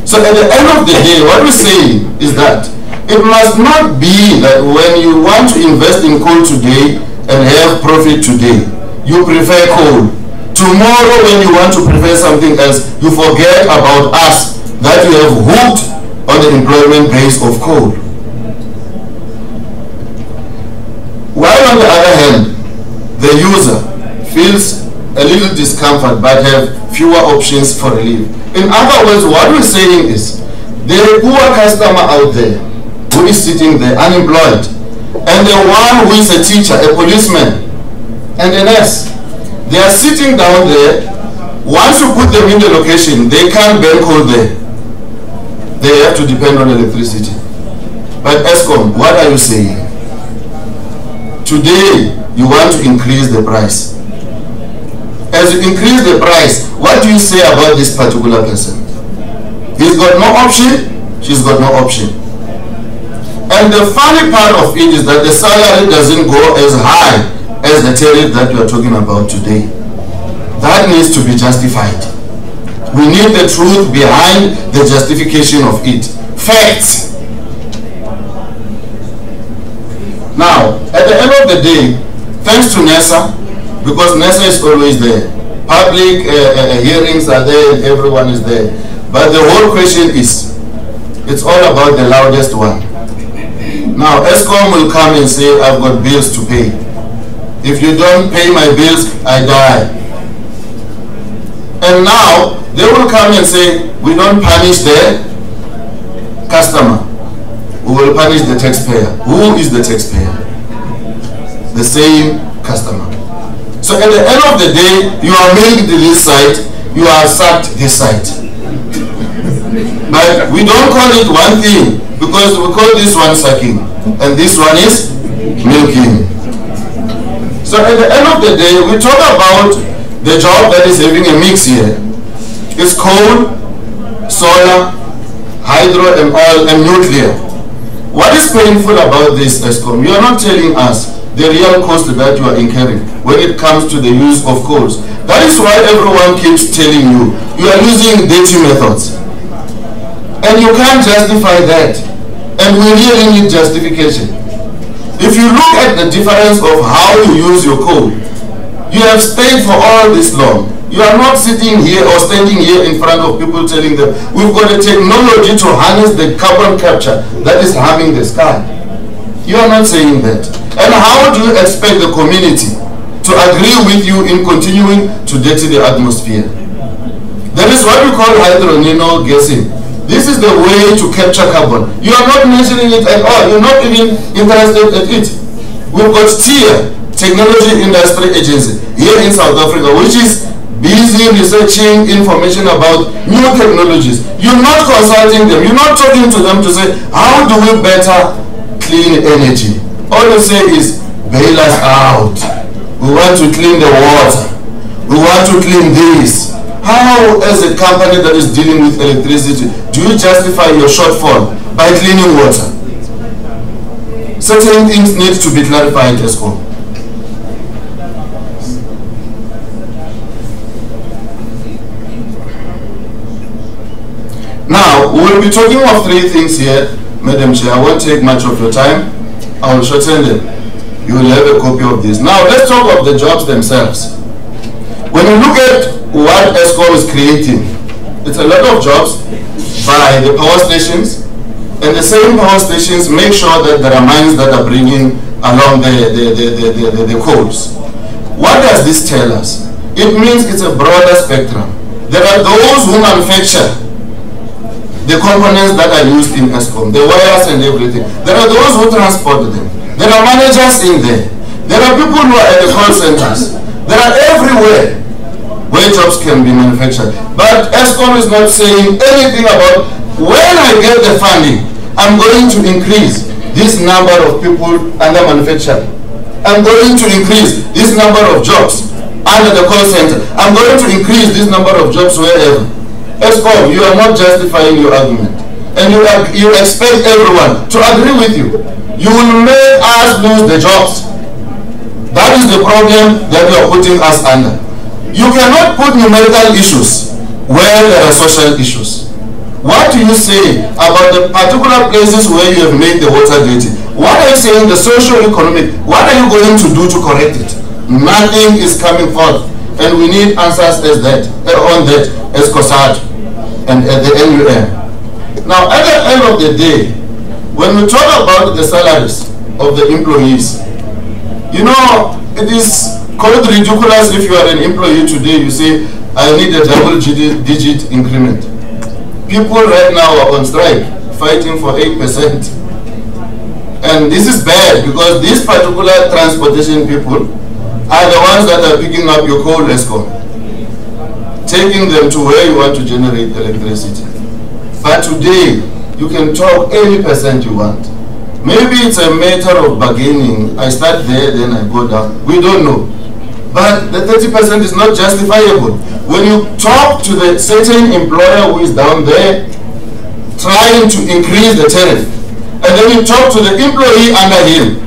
So at the end of the day, what we're saying is that it must not be that when you want to invest in coal today and have profit today, you prefer coal. Tomorrow when you want to prefer something else, you forget about us that you have hooked on the employment base of coal. While on the other hand, the user feels a little discomfort but have fewer options for relief. In other words, what we're saying is, the poor customer out there who is sitting there unemployed, and the one who is a teacher, a policeman, and a nurse, they are sitting down there. Once you put them in the location, they can't burn coal there. They have to depend on electricity. But ESCOM, what are you saying? Today, you want to increase the price. As you increase the price, what do you say about this particular person? He's got no option, she's got no option. And the funny part of it is that the salary doesn't go as high as the tariff that you are talking about today. That needs to be justified. We need the truth behind the justification of it. Facts. Now, at the end of the day, thanks to Nersa, because Nersa is always there. Public hearings are there and everyone is there. But the whole question is, it's all about the loudest one. Now, ESCOM will come and say, I've got bills to pay. If you don't pay my bills, I die. And now, they will come and say, we don't punish the customer. We will punish the taxpayer. Who is the taxpayer? The same customer. So at the end of the day, you are milked this side, you are sucked this side. But we don't call it one thing, because we call this one sucking, and this one is milking. So at the end of the day, we talk about the job that is having a mix here. It's coal, solar, hydro and oil and nuclear. What is painful about this, ESCOM? You are not telling us the real cost that you are incurring when it comes to the use of coals. That is why everyone keeps telling you, you are using dirty methods. And you can't justify that. And we really need justification. If you look at the difference of how you use your coal, you have stayed for all this long. You are not sitting here or standing here in front of people telling them, we've got a technology to harness the carbon capture that is harming the sky. You are not saying that. And how do you expect the community to agree with you in continuing to dirty the atmosphere? That is what we call hydronino gassing. This is the way to capture carbon. You are not mentioning it at all. You're not even interested in it. We've got TIA, Technology Industry Agency, here in South Africa, which is busy researching information about new technologies. You're not consulting them. You're not talking to them to say, how do we better clean energy? All you say is, bail us out. We want to clean the water. We want to clean this. How, as a company that is dealing with electricity, do you justify your shortfall by cleaning water? Certain things need to be clarified, ESCOM. Now, we will be talking of three things here, Madam Chair. I won't take much of your time. I will shorten them. You will have a copy of this. Now, let's talk of the jobs themselves. When you look at what ESCOM is creating, it's a lot of jobs by the power stations, and the same power stations make sure that there are mines that are bringing along the coals. What does this tell us? It means it's a broader spectrum. There are those who manufacture the components that are used in ESCOM, the wires and everything. There are those who transport them. There are managers in there. There are people who are at the call centers. There are everywhere. where jobs can be manufactured. But ESCOM is not saying anything about when I get the funding, I'm going to increase this number of people under manufacturing. I'm going to increase this number of jobs under the call center. I'm going to increase this number of jobs wherever. ESCOM, you are not justifying your argument. And you expect everyone to agree with you. You will make us lose the jobs. That is the problem that you are putting us under. You cannot put numerical issues where there are social issues. What do you say about the particular places where you have made the water dirty? What are you saying the socio-economic? What are you going to do to correct it? Nothing is coming forth. And we need answers as that, on that, as COSAD and at the NUM. Now, at the end of the day, when we talk about the salaries of the employees, you know, it is quite ridiculous if you are an employee today, you say, I need a double-digit increment. People right now are on strike, fighting for 8%. And this is bad because these particular transportation people are the ones that are picking up your coal ESCOM, taking them to where you want to generate electricity. But today, you can talk any percent you want. Maybe it's a matter of bargaining. I start there, then I go down. We don't know. But the 30% is not justifiable. When you talk to the certain employer who is down there trying to increase the tariff, and then you talk to the employee under him,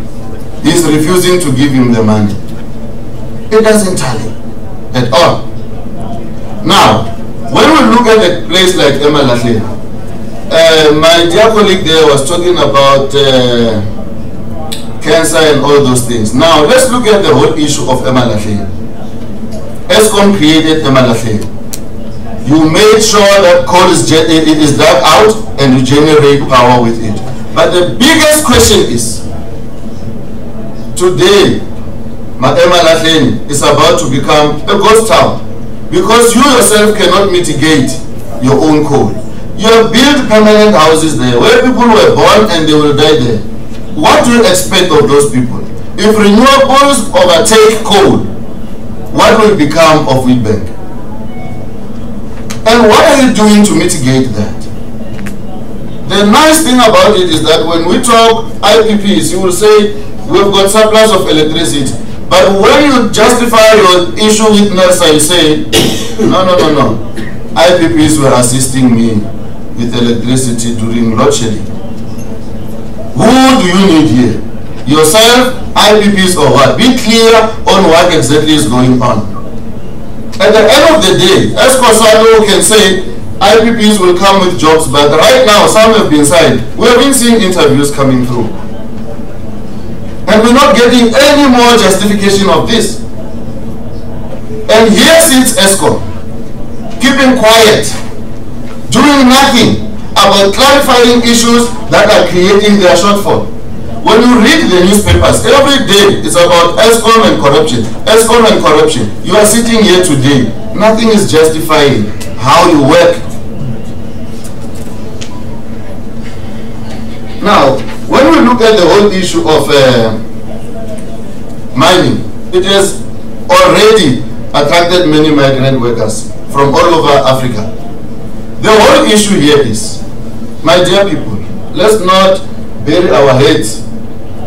he's refusing to give him the money. It doesn't tally at all. Now, when we look at a place like Emalahleni, my dear colleague there was talking about cancer and all those things. Now, let's look at the whole issue of Emalahleni. ESCOM created Emalahleni. You made sure that coal is dug out and you generate power with it. But the biggest question is, today, Emalahleni is about to become a ghost town because you yourself cannot mitigate your own coal. You have built permanent houses there where people were born and they will die there. What do you expect of those people? If renewables overtake coal, what will become of Wheatbank? And what are you doing to mitigate that? The nice thing about it is that when we talk IPPs, you will say we've got surplus of electricity. But when you justify your issue with Nersa, you say, no. IPPs were assisting me with electricity during load shedding. Who do you need here? Yourself, IPPs, or what? Be clear on what exactly is going on. At the end of the day, as COSAD can say, IPPs will come with jobs, but right now some have been signed. We have been seeing interviews coming through. And we're not getting any more justification of this. And here sits ESCOM, keeping quiet, doing nothing about clarifying issues that are creating their shortfall. When you read the newspapers, every day it's about ESCOM and corruption. ESCOM and corruption. You are sitting here today. Nothing is justifying how you work. Now, when we look at the whole issue of mining, it has already attracted many migrant workers from all over Africa. The whole issue here is, my dear people, let's not bury our heads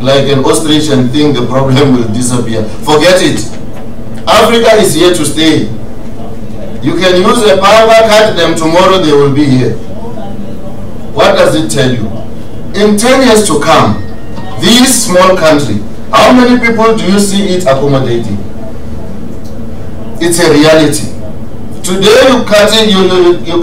like an ostrich and think the problem will disappear. Forget it. Africa is here to stay. You can use a power cut them tomorrow, they will be here. What does it tell you? In 10 years to come, this small country, how many people do you see it accommodating? It's a reality. Today you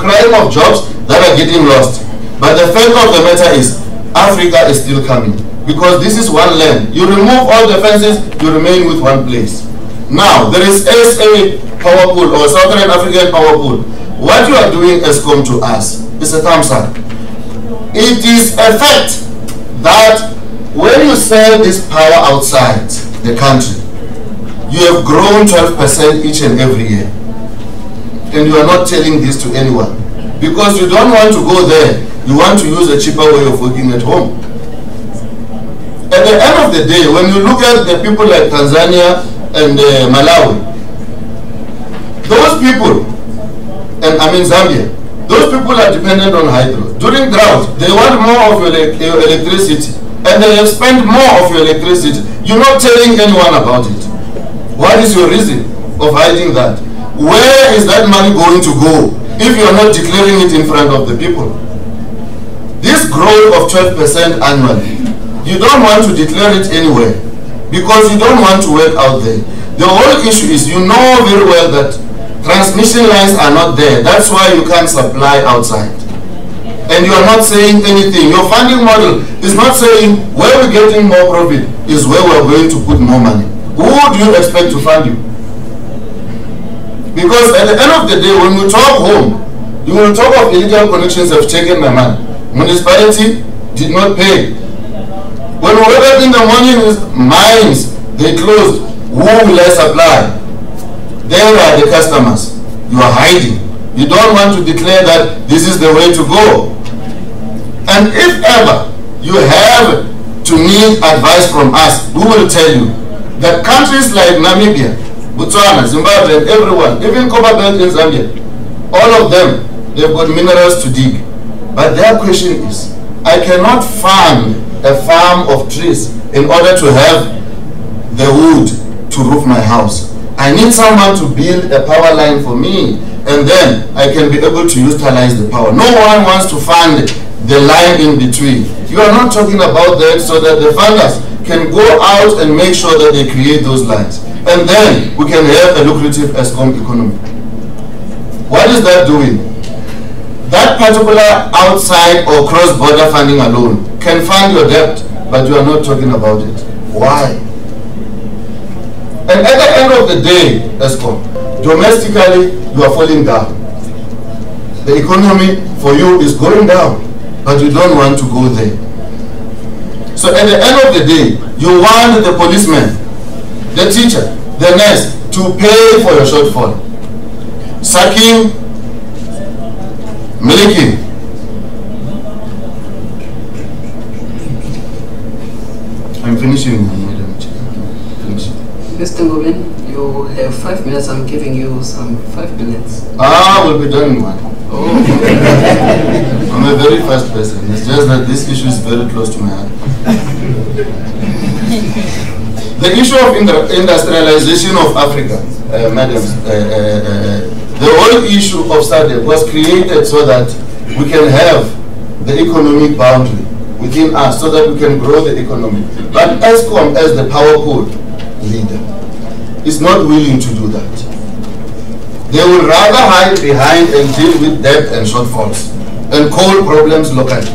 crying of jobs that are getting lost. But the fact of the matter is, Africa is still coming. Because this is one land. You remove all the fences, you remain with one place. Now, there is SA power pool or Southern African power pool. What you are doing ESCOM to us is a thumbs up. It is a fact that when you sell this power outside the country, you have grown 12% each and every year. And you are not telling this to anyone. Because you don't want to go there. You want to use a cheaper way of working at home. At the end of the day, when you look at the people like Tanzania and Malawi, those those people, and I mean Zambia, those people are dependent on hydro. During drought, they want more of your electricity, and they have spent more of your electricity. You're not telling anyone about it. What is your reason of hiding that? Where is that money going to go if you're not declaring it in front of the people? This growth of 12% annually, you don't want to declare it anywhere because you don't want to work out there. The whole issue is you know very well that transmission lines are not there. That's why you can't supply outside. And you are not saying anything. Your funding model is not saying where we're getting more profit is where we're going to put more money. Who do you expect to fund you? Because at the end of the day, when we talk home, you will talk of illegal connections have taken my money. Municipality did not pay. When we wake up in the morning, mines, they closed. Who will I supply? There are the customers. You are hiding. You don't want to declare that this is the way to go. And if ever you have to need advice from us, we will tell you that countries like Namibia, Botswana, Zimbabwe, and everyone, even Copper Belt in Zambia, all of them, they've got minerals to dig. But their question is, I cannot fund a farm of trees in order to have the wood to roof my house. I need someone to build a power line for me, and then I can be able to utilize the power. No one wants to fund the line in between. You are not talking about that so that the funders can go out and make sure that they create those lines. And then we can have a lucrative ESCOM economy. What is that doing? That particular outside or cross-border funding alone can fund your debt, but you are not talking about it. Why? And at the end of the day, ESCOM, domestically, you are falling down. The economy for you is going down, but you don't want to go there. So at the end of the day, you want the policeman, the teacher, the nurse to pay for your shortfall. Sucking, milking. I'm finishing, Madam Chair. Mr. Ngobeni, you have 5 minutes. I'm giving you some 5 minutes. We'll be done in one. Oh. I'm a very fast person. It's just that this issue is very close to my heart. The issue of industrialization of Africa, madam, the whole issue of SADC was created so that we can have the economic boundary within us, so that we can grow the economy. But ESCOM, as the power pole leader, is not willing to do that. They will rather hide behind and deal with debt and shortfalls and coal problems locally.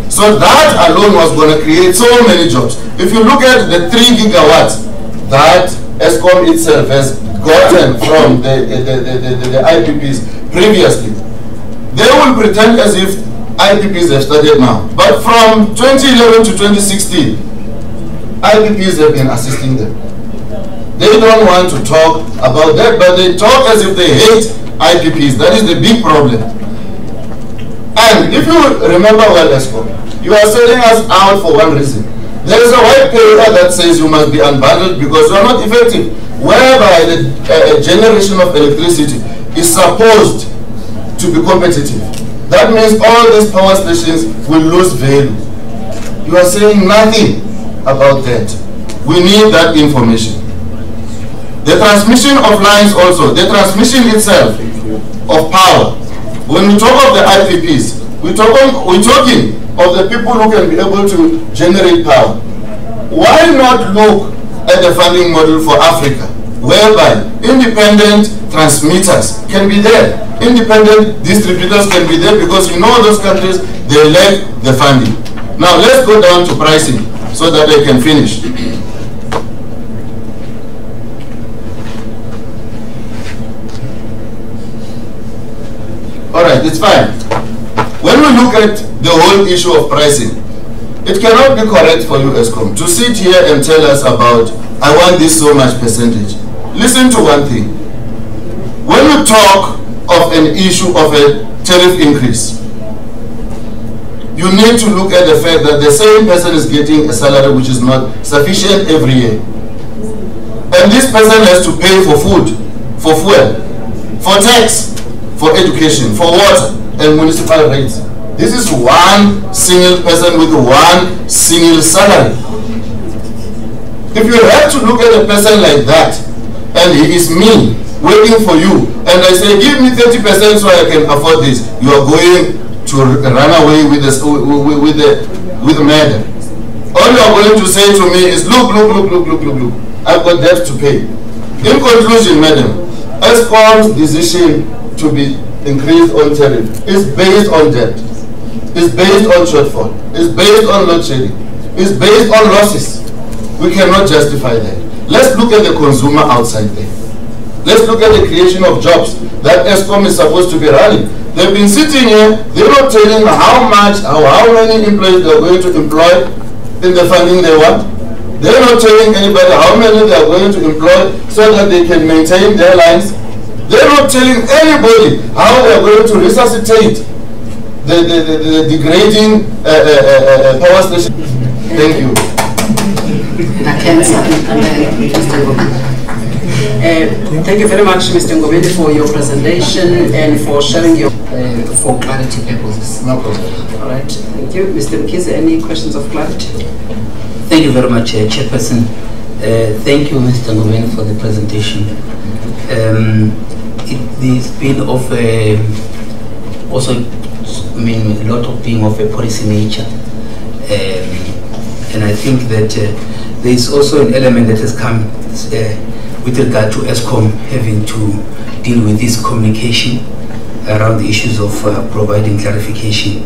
So that alone was going to create so many jobs. If you look at the 3 gigawatts that ESCOM itself has gotten from the IPPs previously, they will pretend as if IPPs have started now. But from 2011 to 2016, IPPs have been assisting them. They don't want to talk about that, but they talk as if they hate IPPs. That is the big problem. And if you remember well, ESCOM, you are selling us out for one reason. There is a white paper that says you must be unbundled because you are not effective, whereby the generation of electricity is supposed to be competitive. That means all these power stations will lose value. You are saying nothing about that. We need that information. The transmission of lines also, the transmission itself of power. When we talk of the IPPs, we're talking of the people who can be able to generate power. Why not look at the funding model for Africa, whereby independent transmitters can be there, independent distributors can be there, because you know those countries, they lack the funding. Now let's go down to pricing so that I can finish. All right, it's fine. When we look at the whole issue of pricing, it cannot be correct for you, ESCOM, to sit here and tell us about, I want this so much percentage. Listen to one thing. When we talk of an issue of a tariff increase, you need to look at the fact that the same person is getting a salary which is not sufficient every year. And this person has to pay for food, for fuel, for tax, for education, for water, and municipal rates. This is one single person with one single salary. If you have to look at a person like that, and he is me, waiting for you, and I say, give me 30% so I can afford this, you are going to run away with murder. All you are going to say to me is, look, I've got debt to pay. In conclusion, madam, ESCOM's decision to be increased on tariff is based on debt, is based on shortfall, is based on load shedding, is based on losses. We cannot justify that. Let's look at the consumer outside there. Let's look at the creation of jobs that ESCOM is supposed to be running. They've been sitting here, they're not telling how much, how many employees they're going to employ in the funding they want. They're not telling anybody how many they're going to employ so that they can maintain their lines. They're not telling anybody how they're going to resuscitate the degrading power station. Thank you. Thank you very much, Mr. Ngobeni, for your presentation and for sharing your... for clarity purposes. No problem. All right, thank you. Mr. Mkhize, any questions of clarity? Thank you very much, Chairperson. Thank you, Mr. Ngobeni, for the presentation. It's been of also, I mean, a lot of being of a policy nature. And I think that there is also an element that has come with regard to ESCOM having to deal with this communication around the issues of providing clarification,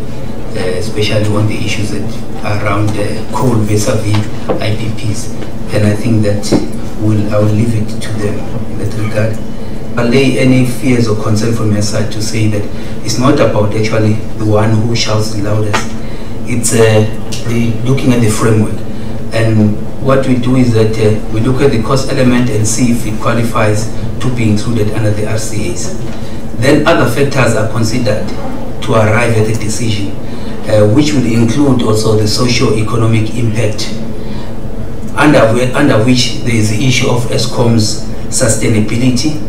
especially on the issues that are around coal vis-a-vis IPPs. And I think that I will leave it to them in that regard. I'll lay any fears or concern from your side to say that it's not about actually the one who shouts the loudest. It's looking at the framework. And what we do is that we look at the cost element and see if it qualifies to be included under the RCAs. Then other factors are considered to arrive at a decision, which will include also the socio-economic impact, under which there is the issue of ESCOM's sustainability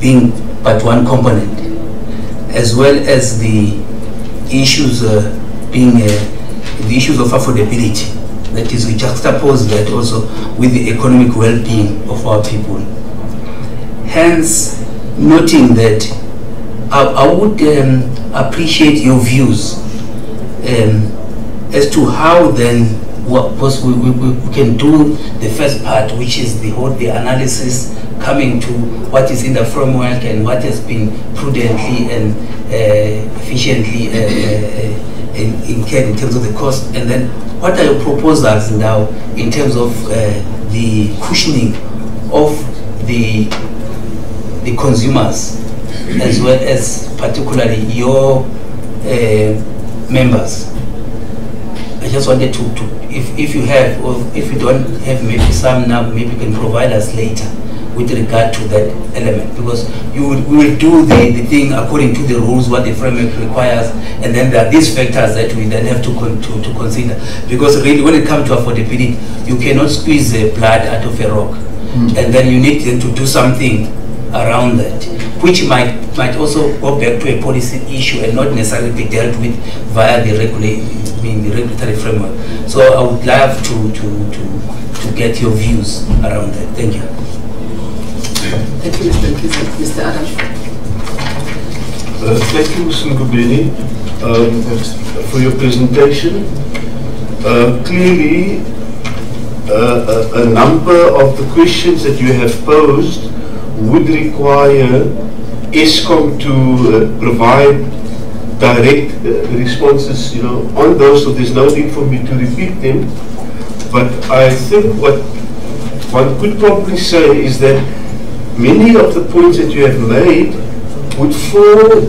being but one component, as well as the issues being the issues of affordability. That is, we juxtapose that also with the economic well-being of our people. Hence, noting that I would appreciate your views as to how then we can do the first part, which is the analysis, coming to what is in the framework and what has been prudently and efficiently incurred in terms of the cost, and then what are your proposals now in terms of the cushioning of the consumers, as well as particularly your members? I just wanted to if you have, or if you don't have maybe some now, maybe you can provide us later with regard to that element, because we will do the thing according to the rules, what the framework requires, and then there are these factors that we then have to consider. Because really, when it comes to affordability, you cannot squeeze the blood out of a rock, and then you need then to do something around that, which might also go back to a policy issue and not necessarily be dealt with via the regulatory framework. So I would love to get your views around that. Thank you. Thank you, Mr. Mkhize. Mr. Adam. Thank you, Mr. Ngobeni, for your presentation. Clearly, a number of the questions that you have posed would require ESCOM to provide direct responses, on those, so there's no need for me to repeat them. But I think what one could probably say is that many of the points that you have made would fall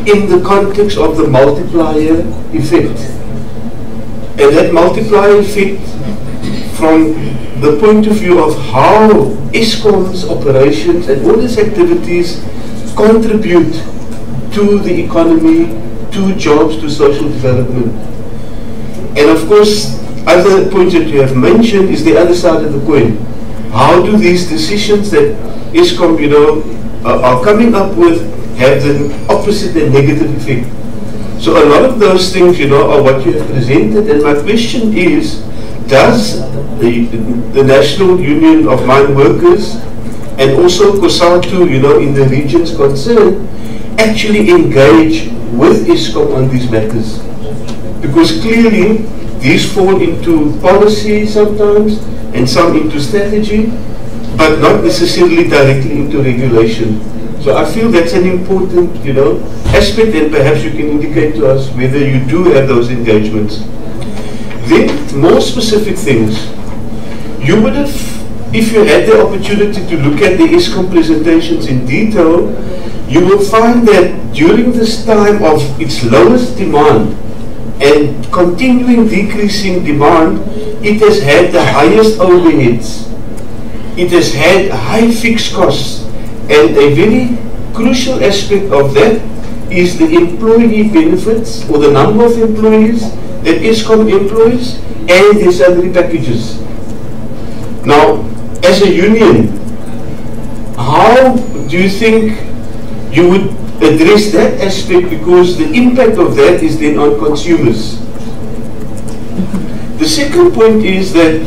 in the context of the multiplier effect. And that multiplier effect, from the point of view of how ESCOM's operations and all its activities contribute to the economy, to jobs, to social development. And of course, other points that you have mentioned is the other side of the coin. How do these decisions that ESCOM, are coming up with have the opposite and negative effect. So a lot of those things, you know, are what you have presented. And my question is, does the National Union of Mine Workers and also COSATU, you know, in the regions concerned, actually engage with Eskom on these matters? Because clearly these fall into policy sometimes and some into strategy, but not necessarily directly into regulation. So I feel that's an important, you know, aspect, and perhaps you can indicate to us whether you do have those engagements. Then more specific things. You would have, if you had the opportunity to look at the Eskom presentations in detail, you will find that during this time of its lowest demand and continuing decreasing demand, it has had the highest overheads. It has had high fixed costs, and a very crucial aspect of that is the employee benefits, or the number of employees that Eskom employs, and their salary packages. Now, as a union, how do you think you would address that aspect, because the impact of that is then on consumers? The second point is that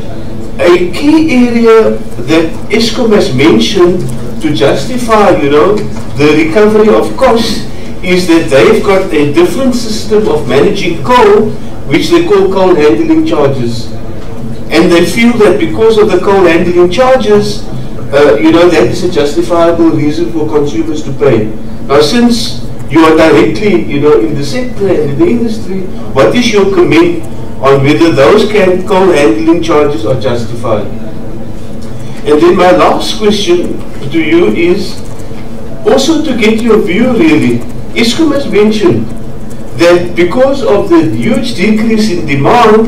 a key area that Eskom has mentioned to justify, you know, the recovery of costs is that they've got a different system of managing coal, which they call coal handling charges. And they feel that because of the coal handling charges, you know, that is a justifiable reason for consumers to pay. Now, since you are directly, you know, in the sector and in the industry, what is your comment on whether those coal handling charges are justified? And then my last question to you is also to get your view, really. Eskom has mentioned that because of the huge decrease in demand,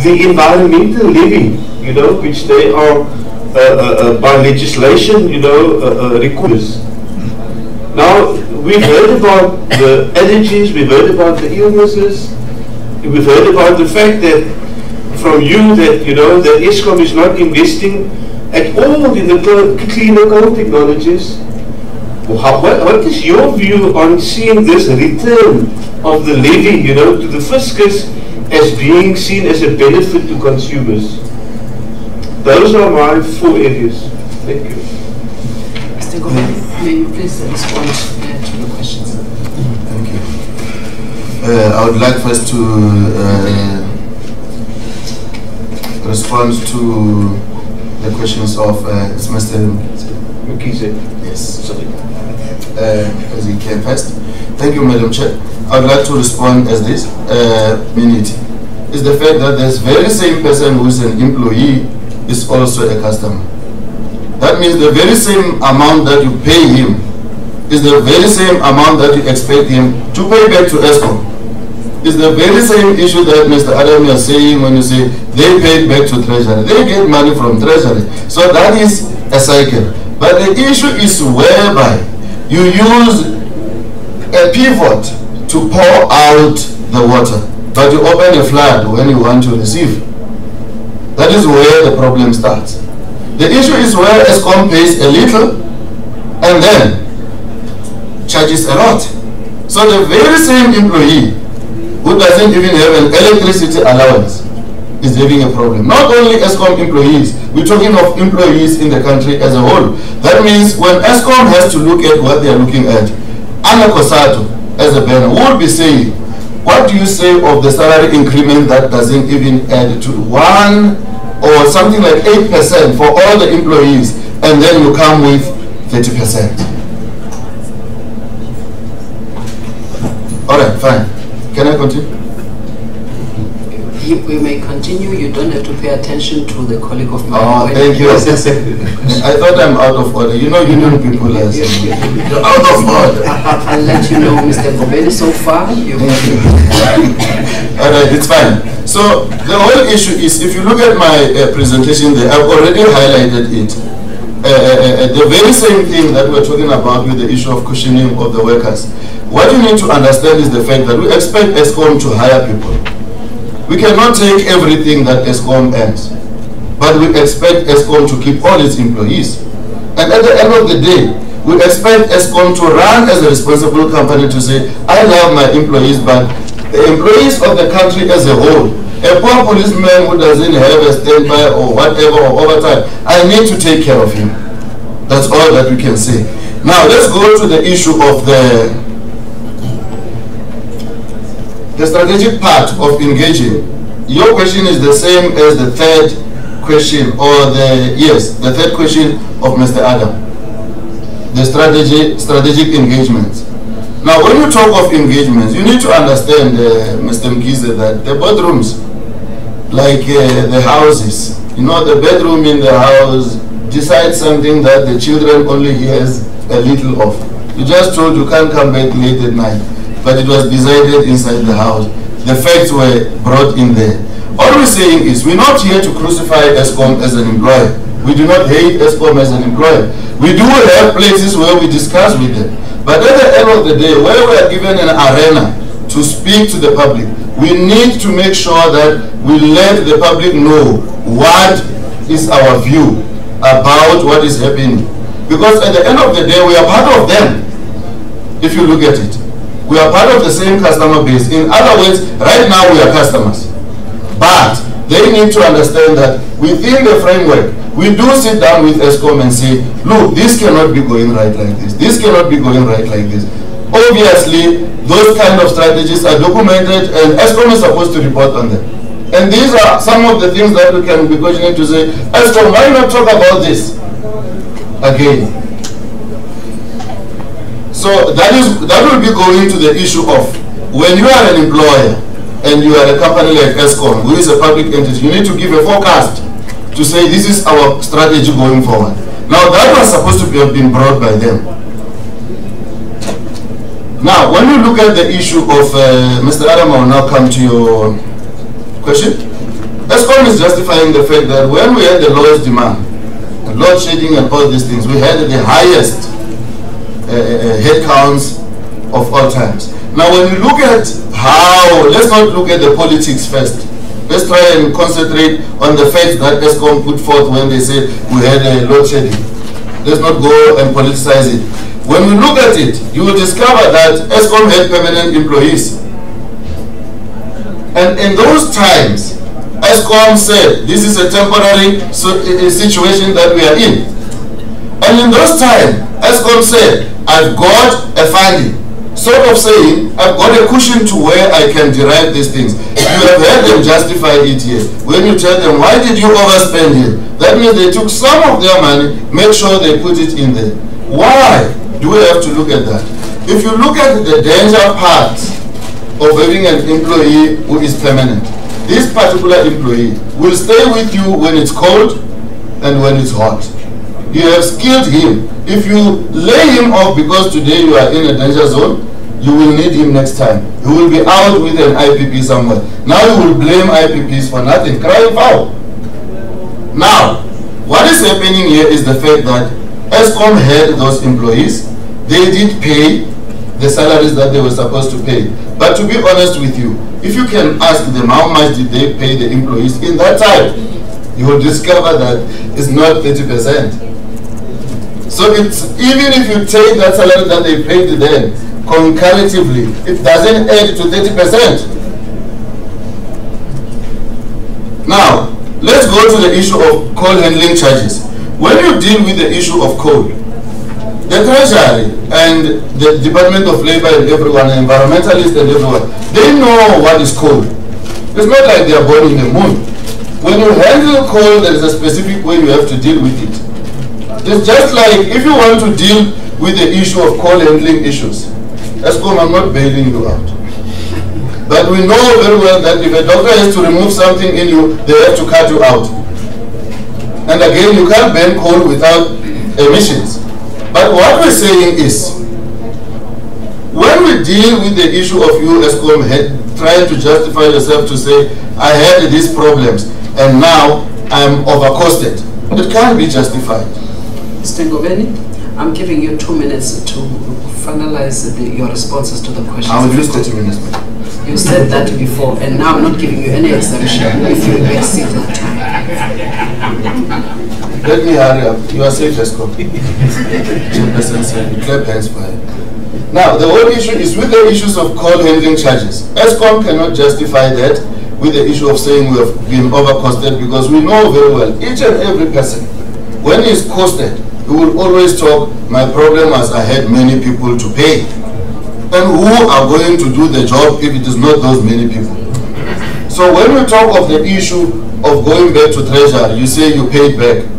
the environmental levy, you know, which they are by legislation, you know, requires. Now, we've heard about the allergies, we've heard about the illnesses, we've heard about the fact that from you that, you know, that Eskom is not investing at all in the cleaner coal technologies. What is your view on seeing this return of the levy, you know, to the fiscus as being seen as a benefit to consumers? Those are my 4 areas. Thank you. Mr. Gomez, may you please respond to the questions? Thank you. I would like first to respond to the questions of it's Mr. Mkhize. Yes. Sorry. As he came first. Thank you, Madam Chair. I would like to respond as this minute. Is the fact that this very same person who is an employee is also a customer. That means the very same amount that you pay him is the very same amount that you expect him to pay back to Eskom. It's the very same issue that Mr. Adam is saying when you say they pay back to Treasury. They get money from Treasury. So that is a cycle. But the issue is whereby you use a pivot to pour out the water, but you open a flood when you want to receive. That is where the problem starts. The issue is where Eskom pays a little and then charges a lot. So the very same employee who doesn't even have an electricity allowance is having a problem. Not only Eskom employees, we're talking of employees in the country as a whole. That means when Eskom has to look at what they are looking at, Anna COSATU as a banner will be saying, what do you say of the salary increment that doesn't even add to 1 or something like 8% for all the employees, and then you come with 30%? All right, fine. Can I continue? We may continue. You don't have to pay attention to the colleague of mine. Oh, thank you. I thought I'm out of order. You know, union people are you're out of order. I'll let you know, Mr. Gomez, so far you have. All right, it's fine. So the whole issue is, if you look at my presentation there, I've already highlighted it. The very same thing that we're talking about with the issue of cushioning of the workers. What you need to understand is the fact that we expect Eskom to hire people. We cannot take everything that Eskom earns, but we expect Eskom to keep all its employees. And at the end of the day, We expect ESCOM to run as a responsible company to say, I love my employees, but the employees of the country as a whole, a poor policeman who doesn't have a standby or whatever or overtime, I need to take care of him. That's all that we can say. Now let's go to the issue of the strategic part of engaging. Your question is the same as the third question, or the third question of Mr. Adam. The strategic engagements. Now, when you talk of engagements, you need to understand, Mr. Mkize, that the bedrooms, like the houses, you know, the bedroom in the house decides something that the children only hears a little of. You just told you can't come back late at night, but it was decided inside the house. The facts were brought in there. All we're saying is we're not here to crucify ESCOM as an employer. We do not hate ESCOM as an employer. We do have places where we discuss with them. But at the end of the day, where we are given an arena to speak to the public, we need to make sure that we let the public know what is our view about what is happening. Because at the end of the day, we are part of them. If you look at it, we are part of the same customer base. In other words, right now we are customers. But they need to understand that within the framework, we do sit down with ESCOM and say, look, this cannot be going right like this. This cannot be going right like this. Obviously, those kind of strategies are documented and ESCOM is supposed to report on them. And these are some of the things that we can be questioning to say, ESCOM, why not talk about this again? So that will be going to the issue of when you are an employer and you are a company like ESCOM, who is a public entity, you need to give a forecast to say this is our strategy going forward. Now that was supposed to have been brought by them. Now when we look at the issue of Mr. Adam, I will now come to your question. ESCOM is justifying the fact that when we had the lowest demand, load shedding and all these things, we had the highest headcounts of all times. Now when you look at how, let's not look at the politics first. Let's try and concentrate on the facts that ESCOM put forth when they said we had a load shedding. Let's not go and politicize it. When we look at it, you will discover that ESCOM had permanent employees. And in those times, ESCOM said this is a temporary situation that we are in. And in those times, ESCOM said, I've got a funding. Sort of saying, I've got a cushion to where I can derive these things. You have heard them justify it here. When you tell them, why did you overspend here? That means they took some of their money, make sure they put it in there. Why do we have to look at that? If you look at the danger part of having an employee who is permanent, this particular employee will stay with you when it's cold and when it's hot. You have skilled him. If you lay him off because today you are in a danger zone, you will need him next time. He will be out with an IPP somewhere. Now you will blame IPPs for nothing. Crying foul. Now, what is happening here is the fact that ESCOM had those employees. They did pay the salaries that they were supposed to pay. But to be honest with you, if you can ask them how much did they pay the employees in that time, you will discover that it's not 30%. So it's, even if you take that salary that they paid then, concurrently, it doesn't add to 30%. Now, let's go to the issue of coal handling charges. When you deal with the issue of coal, the Treasury and the Department of Labor and everyone, environmentalists and everyone, they know what is coal. It's not like they are born in the moon. When you handle coal, there is a specific way you have to deal with it. It's just like if you want to deal with the issue of coal handling issues. ESCOM, I'm not bailing you out. But we know very well that if a doctor has to remove something in you, they have to cut you out. And again, you can't burn coal without emissions. But what we're saying is, when we deal with the issue of you, ESCOM, trying to justify yourself to say, I had these problems, and now I'm overcosted, it can't be justified. Mr. Goveni, I'm giving you 2 minutes to finalize your responses to the questions. I will use 30 minutes. You said that before, and now I'm not giving you any exemption if you exceed that time. Let me hurry up. You are safe, ESCOM. Chairperson said, clap hands for it. Now, the whole issue is with the issues of call handling charges. ESCOM cannot justify that with the issue of saying we have been overcosted, because we know very well, each and every person, when he is costed, he will always talk, my problem is I had many people to pay. And who are going to do the job if it is not those many people? So when we talk of the issue of going back to treasury, you say you paid back.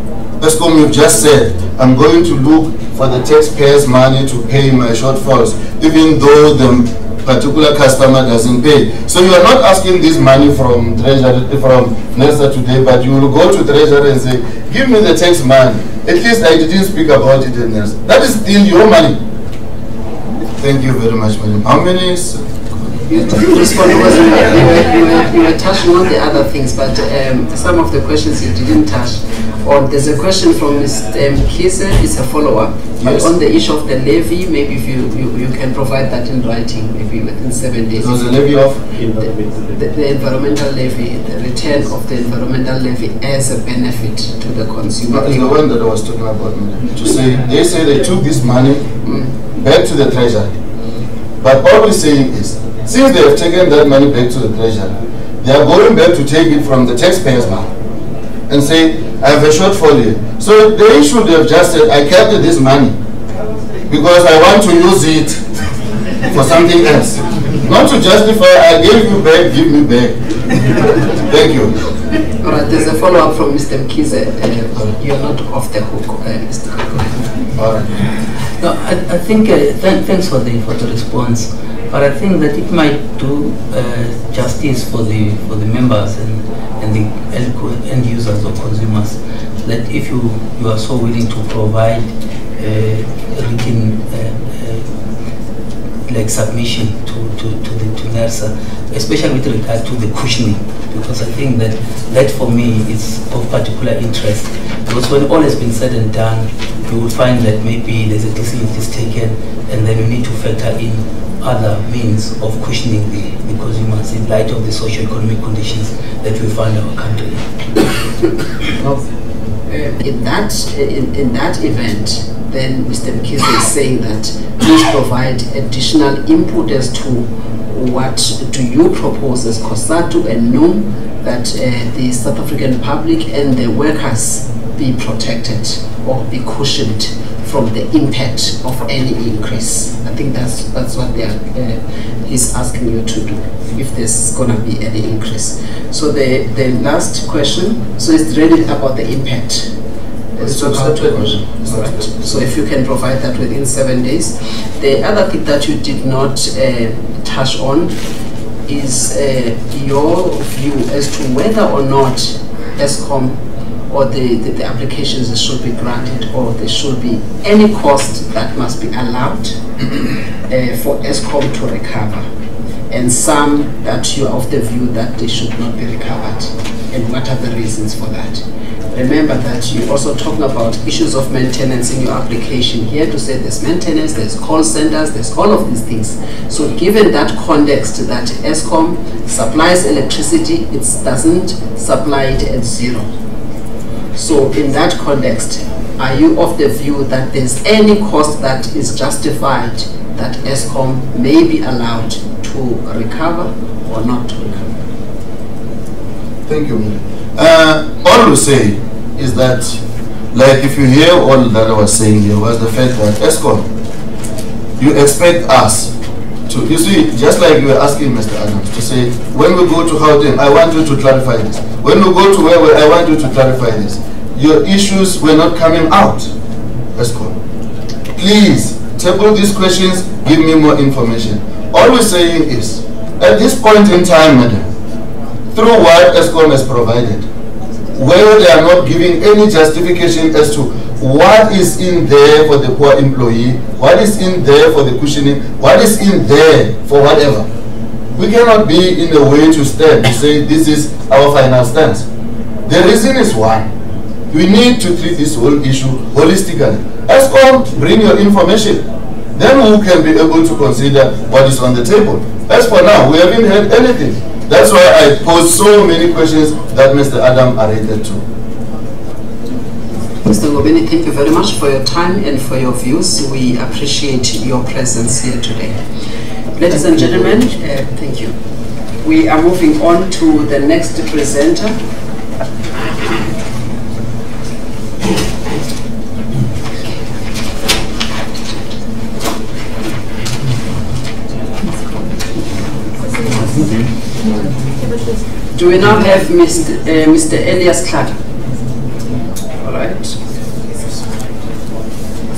ESCOM, you've just said, I'm going to look for the taxpayers' money to pay my shortfalls, even though the particular customer doesn't pay. So you are not asking this money from treasury, from Nersa today, but you will go to treasury and say, give me the tax money. At least I didn't speak about it in Nersa. That is still your money. Thank you very much, madam. How many? You respond because you were touching on the other things, but some of the questions you didn't touch on. There's a question from Mr. Kise. It's a follow-up. Yes. On the issue of the levy, maybe if you can provide that in writing, maybe within 7 days. There was a levy of? The environmental levy, the return of the environmental levy as a benefit to the consumer. That is the one that I was talking about. To say, they say they took this money back to the treasury. But all we're saying is, since they have taken that money back to the treasury, they are going back to take it from the taxpayers now and say, I have a shortfall here. So they should have just said, I kept this money because I want to use it for something else. Not to justify, I gave you back, give me back. Thank you. All right, there's a follow-up from Mr. Mkize. You're not off the hook, Mr. All right. No, I think, thanks for the response. But I think that it might do justice for the members and the end users or consumers, that if you are so willing to provide written like submission to Nersa, especially with regard to the cushioning, because I think that for me is of particular interest. Because when all has been said and done, you will find that maybe there's a decision is taken, and then you need to factor in other means of cushioning the consumers in light of the socio-economic conditions that we find our country in that event, then Mr. Mkize is saying that please provide additional input as to what do you propose as COSATU and NUM that the South African public and the workers be protected or be cushioned from the impact of any increase. I think that's what he's asking you to do, if there's going to be any increase. So the last question, so it's really about the impact. So if you can provide that within 7 days. The other thing that you did not touch on is your view as to whether or not ESCOM or the applications should be granted, or there should be any cost that must be allowed for ESCOM to recover, and some that you are of the view that they should not be recovered, and what are the reasons for that. Remember that you're also talking about issues of maintenance in your application here, to say there's maintenance, there's call centers, there's all of these things. So given that context that ESCOM supplies electricity, it doesn't supply it at zero. So in that context, are you of the view that there's any cost that is justified that ESCOM may be allowed to recover or not to recover? Thank you. All we say is that, like if you hear all that I was saying here, was the fact that ESCOM, you expect us to, you see, just like you were asking Mr. Adams to say, when we go to Gauteng, I want you to clarify this. When we go to where I want you to clarify this. Your issues were not coming out, ESCOM. Please, table these questions, give me more information. All we're saying is, at this point in time, madam, through what ESCOM has provided, where they are not giving any justification as to what is in there for the poor employee, what is in there for the cushioning, what is in there for whatever. We cannot be in a way to stand to say this is our final stance. The reason is one. We need to treat this whole issue holistically. ESCOM, bring your information. Then we can be able to consider what is on the table. As for now, we haven't heard anything. That's why I posed so many questions that Mr. Adam related to. Mr. Ngobeni, thank you very much for your time and for your views. We appreciate your presence here today. Ladies and gentlemen, thank you. We are moving on to the next presenter. Do we now have Mr. Elias Clark? All right.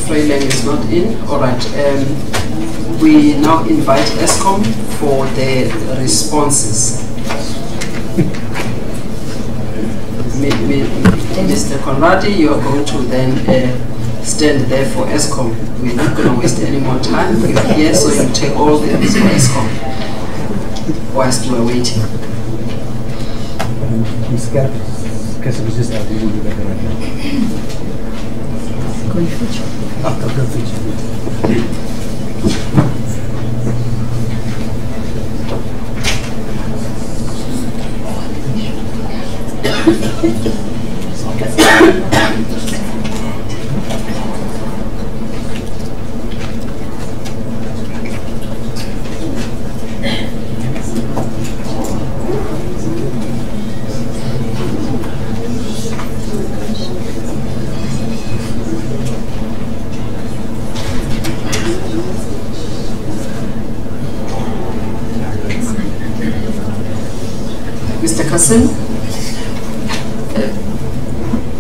Freylang is not in. All right. We now invite ESCOM for the responses. Mr. Conradi, you are going to then stand there for ESCOM. We're not going to waste any more time. You're here, so you take all the others for ESCOM whilst we're waiting. Because it was just out there, we'll do that right now. Going to feature. I'll go feature.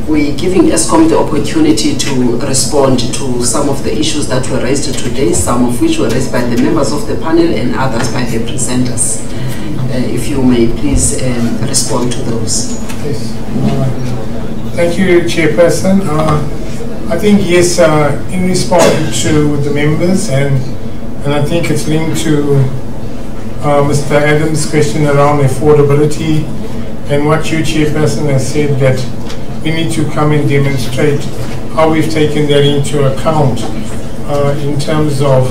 We're giving ESCOM the opportunity to respond to some of the issues that were raised today, some of which were raised by the members of the panel and others by the presenters. If you may please respond to those. Yes. Thank you, Chairperson. I think yes, in response to the members, and I think it's linked to Mr. Adams' question around affordability, and what you, Chairperson, has said, that we need to come and demonstrate how we've taken that into account in terms of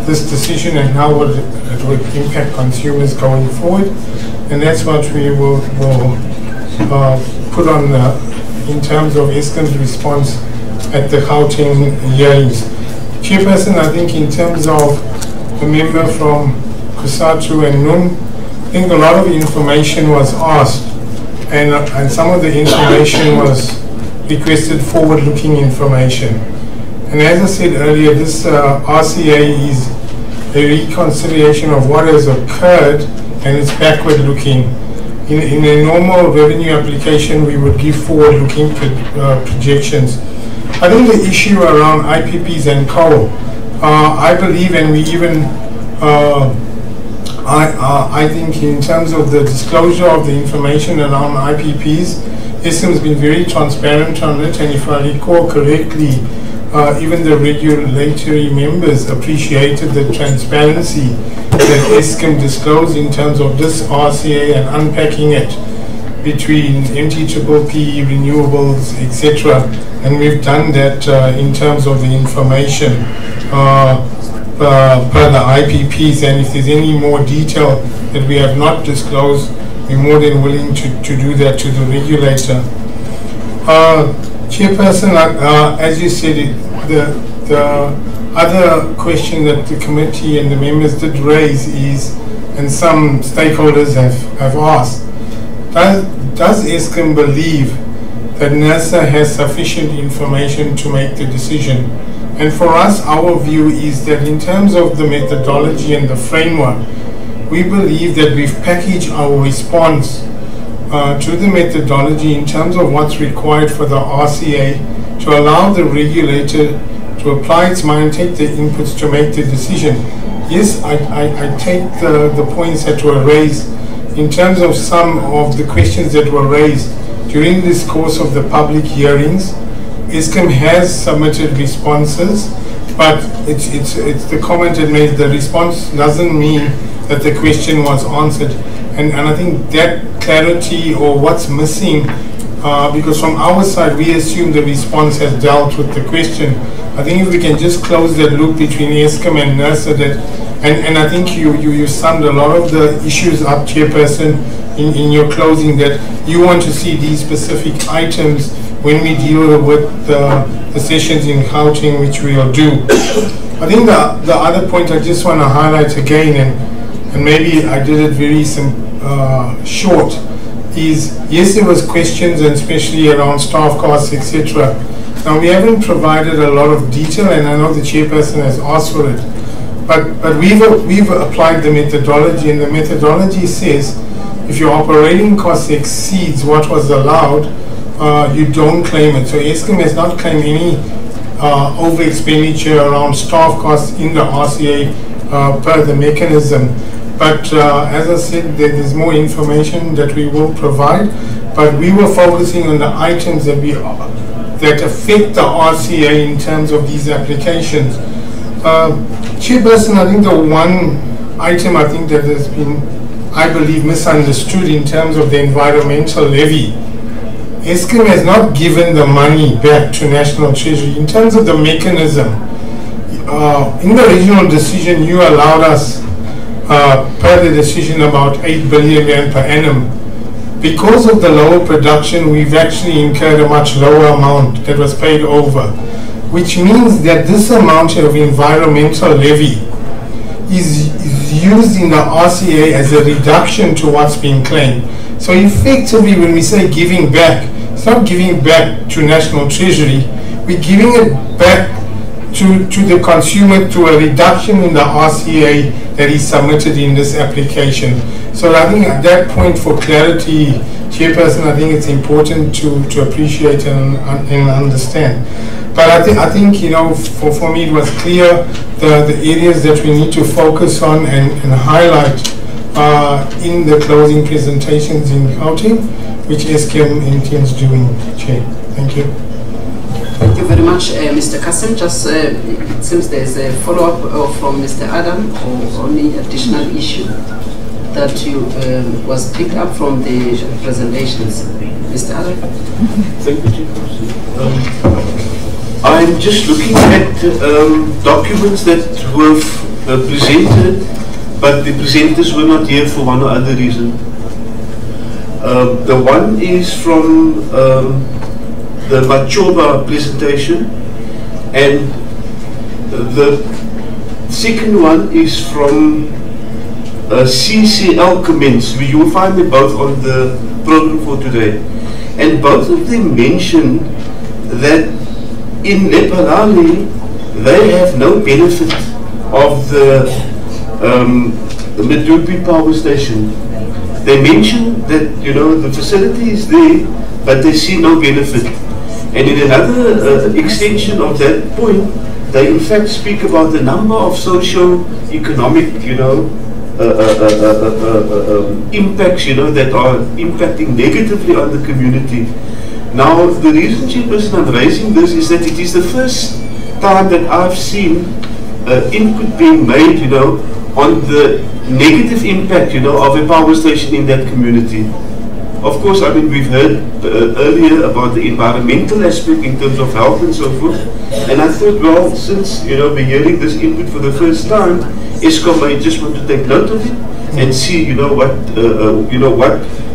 this decision and how it would impact consumers going forward. And that's what we will put on in terms of ESCOM's response at the Gauteng hearings. Chairperson, I think in terms of the member from Kusatu and Nung, I think a lot of information was asked, and some of the information was requested forward-looking information. And as I said earlier, this RCA is a reconciliation of what has occurred, and it's backward-looking. In a normal revenue application, we would give forward-looking projections. I think the issue around IPPs and coal, I believe, and we even I think in terms of the disclosure of the information around IPPs, ESCOM has been very transparent on it, and if I recall correctly, even the regulatory members appreciated the transparency that ESCOM disclosed in terms of this RCA and unpacking it between MTPPP, renewables, etc. And we've done that in terms of the information per the IPPs, and if there's any more detail that we have not disclosed, we're more than willing to do that to the regulator. Chairperson, as you said, the other question that the committee and the members did raise is, and some stakeholders have asked, does ESCOM believe that Nersa has sufficient information to make the decision? And for us, our view is that in terms of the methodology and the framework, we believe that we've packaged our response to the methodology in terms of what's required for the RCA to allow the regulator to apply its mind, take the inputs to make the decision. Yes, I take the points that were raised in terms of some of the questions that were raised during this course of the public hearings. ESCOM has submitted responses, but it's the comment it made, the response doesn't mean that the question was answered. And I think that clarity, or what's missing, because from our side we assume the response has dealt with the question. I think if we can just close that loop between ESCOM and Nersa, and I think you summed a lot of the issues up, Chairperson, in your closing, that you want to see these specific items when we deal with the sessions in Gauteng, which we will do. I think the other point I just want to highlight again, and maybe I did it very short, is yes, there was questions, and especially around staff costs, etc. Now we haven't provided a lot of detail, and I know the chairperson has asked for it, but we've applied the methodology, and the methodology says if your operating cost exceeds what was allowed, you don't claim it. So Eskom has not claimed any over expenditure around staff costs in the RCA per the mechanism. But as I said, there's more information that we will provide, but we were focusing on the items that affect the RCA in terms of these applications. Chairperson, I think the one item I think that has been, I believe, misunderstood in terms of the environmental levy. Eskom has not given the money back to National Treasury. In terms of the mechanism, in the regional decision you allowed us, per the decision, about 8 billion rand per annum. Because of the lower production, we've actually incurred a much lower amount that was paid over, which means that this amount of environmental levy is used in the RCA as a reduction to what's being claimed. So effectively, when we say giving back, it's not giving back to National Treasury, we're giving it back to the consumer through a reduction in the RCA that is submitted in this application. So I think at that point, for clarity, Chairperson, I think it's important to appreciate and understand. But I think you know, for me it was clear the areas that we need to focus on and highlight in the closing presentations in Gauteng, which Eskom intends doing, Chair. Thank you. Thank you very much, Mr. Kasim. Just it seems there's a follow-up from Mr. Adam, or any additional issue that you was picked up from the presentations. Mr. Adam? Thank you, Chairperson. I'm just looking at documents that were presented, but the presenters were not here for one or other reason. The one is from the Machoba presentation, and the second one is from CCL comments. You will find them both on the program for today, and both of them mention that in Lephalale they have no benefit of the Medupi power station. They mention that, you know, the facility is there, but they see no benefit. And in another extension of that point, they in fact speak about the number of socio-economic, you know, impacts, you know, that are impacting negatively on the community. Now, the reason, Chairperson, I'm raising this is that it is the first time that I've seen input being made, you know, on the negative impact, you know, of a power station in that community. Of course, I mean, we've heard earlier about the environmental aspect in terms of health and so forth, and I thought, well, since, you know, we're hearing this input for the first time, Eskom might just want to take note of it and see, you know, what,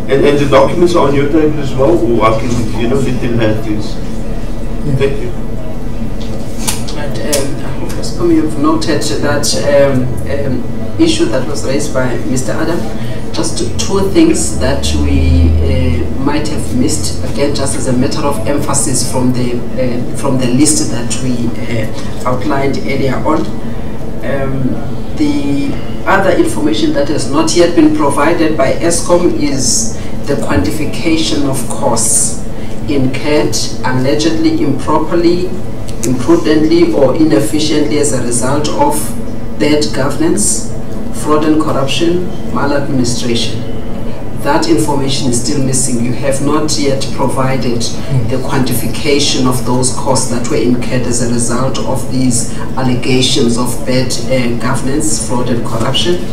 and the documents are on your table as well, or I can, you know, let them have this. Thank you. But Eskom, you've noted that issue that was raised by Mr. Adam. Just two things that we might have missed, again, just as a matter of emphasis from the list that we outlined earlier on. The other information that has not yet been provided by Eskom is the quantification of costs incurred allegedly improperly, imprudently, or inefficiently as a result of bad governance, fraud and corruption, maladministration. That information is still missing. You have not yet provided the quantification of those costs that were incurred as a result of these allegations of bad governance, fraud and corruption,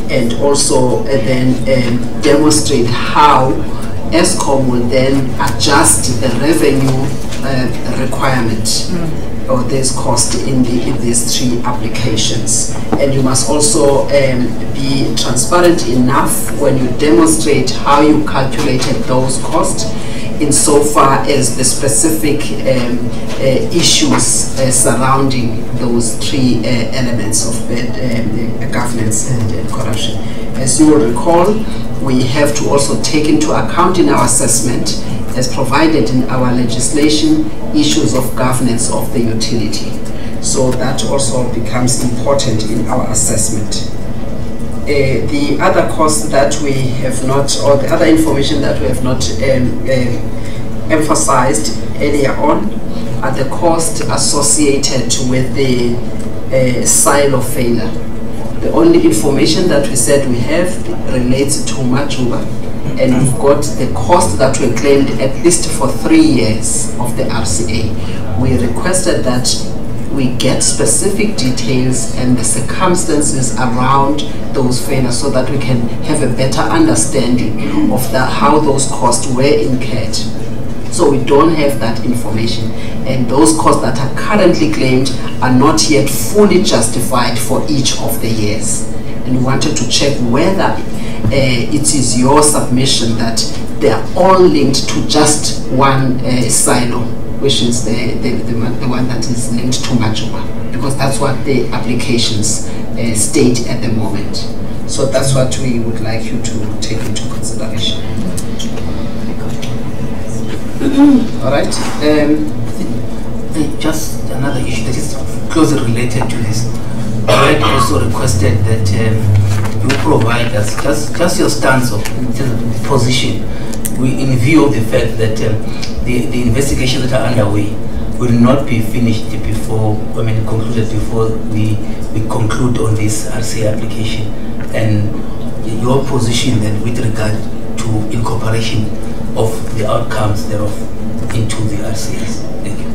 and also then demonstrate how Eskom will then adjust the revenue requirement or this cost in these three applications. And you must also be transparent enough when you demonstrate how you calculated those costs insofar as the specific issues surrounding those three elements of governance and corruption. As you will recall, we have to also take into account in our assessment, as provided in our legislation, issues of governance of the utility. So that also becomes important in our assessment. The other costs that we have not, or the other information that we have not emphasized earlier on, are the costs associated with the silo failure. The only information that we said we have relates to Majuba, and we've got the cost that were claimed at least for 3 years of the RCA. We requested that we get specific details and the circumstances around those failures so that we can have a better understanding of how those costs were incurred. So we don't have that information, and those costs that are currently claimed are not yet fully justified for each of the years. And we wanted to check whether it is your submission that they are all linked to just one silo, which is the one that is linked to Majuba, because that's what the applications state at the moment. So that's what we would like you to take into consideration. All right. Just another issue that is closely related to this. I had also requested that you provide us just your stance of position in view of the fact that the investigations that are underway will not be finished before, concluded before we conclude on this RCA application, and your position then with regard to incorporation of the outcomes thereof into the RCAs. Thank you.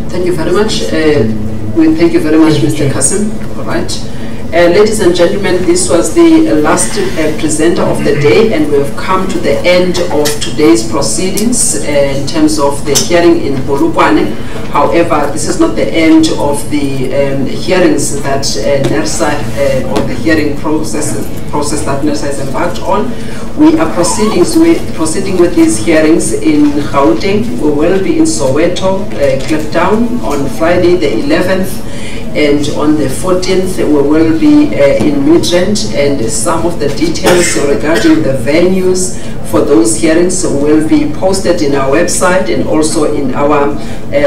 Thank you very much. We thank you very much, Mr. Kasim. All right. Ladies and gentlemen, this was the last presenter of the day, and we have come to the end of today's proceedings in terms of the hearing in Polokwane. However, this is not the end of the hearings that Nersa, or the hearing process that Nersa is embarked on. We are proceeding with these hearings in Gauteng. We will be in Soweto, Kliptown on Friday the 11th. And on the 14th, we will be in Midrand, and some of the details regarding the venues for those hearings will be posted in our website and also in our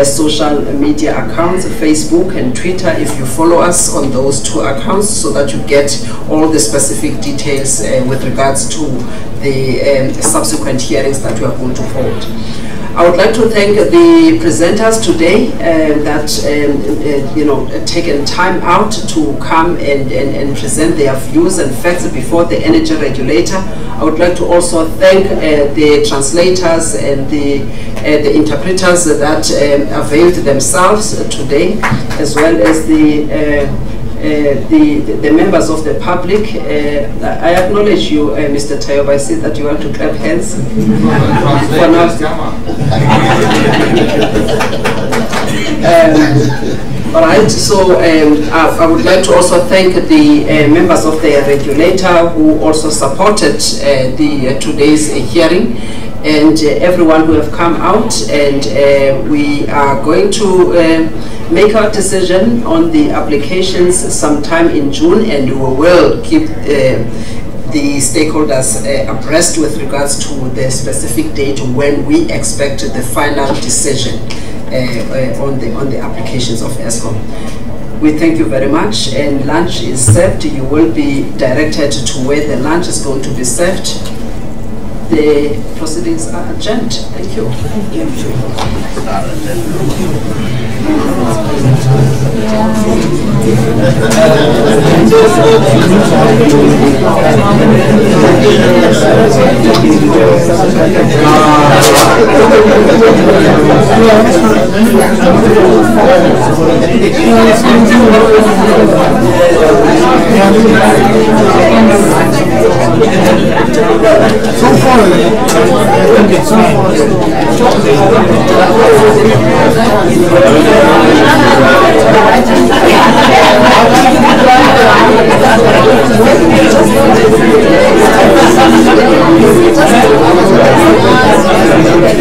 social media accounts, Facebook and Twitter, if you follow us on those two accounts, so that you get all the specific details with regards to the subsequent hearings that we are going to hold. I would like to thank the presenters today that taken time out to come and present their views and facts before the energy regulator. I would like to also thank the translators and the interpreters that availed themselves today, as well as the members of the public. I acknowledge you, Mr. Tayoba. I see that you want to clap hands. All right, so I would like to also thank the members of the regulator who also supported today's hearing, and everyone who have come out, and we are going to make our decision on the applications sometime in June, and we will keep the stakeholders abreast with regards to the specific date when we expect the final decision on the applications of ESCOM. We thank you very much, and lunch is served. You will be directed to where the lunch is going to be served. The proceedings are adjourned. Thank you. So far, I think it's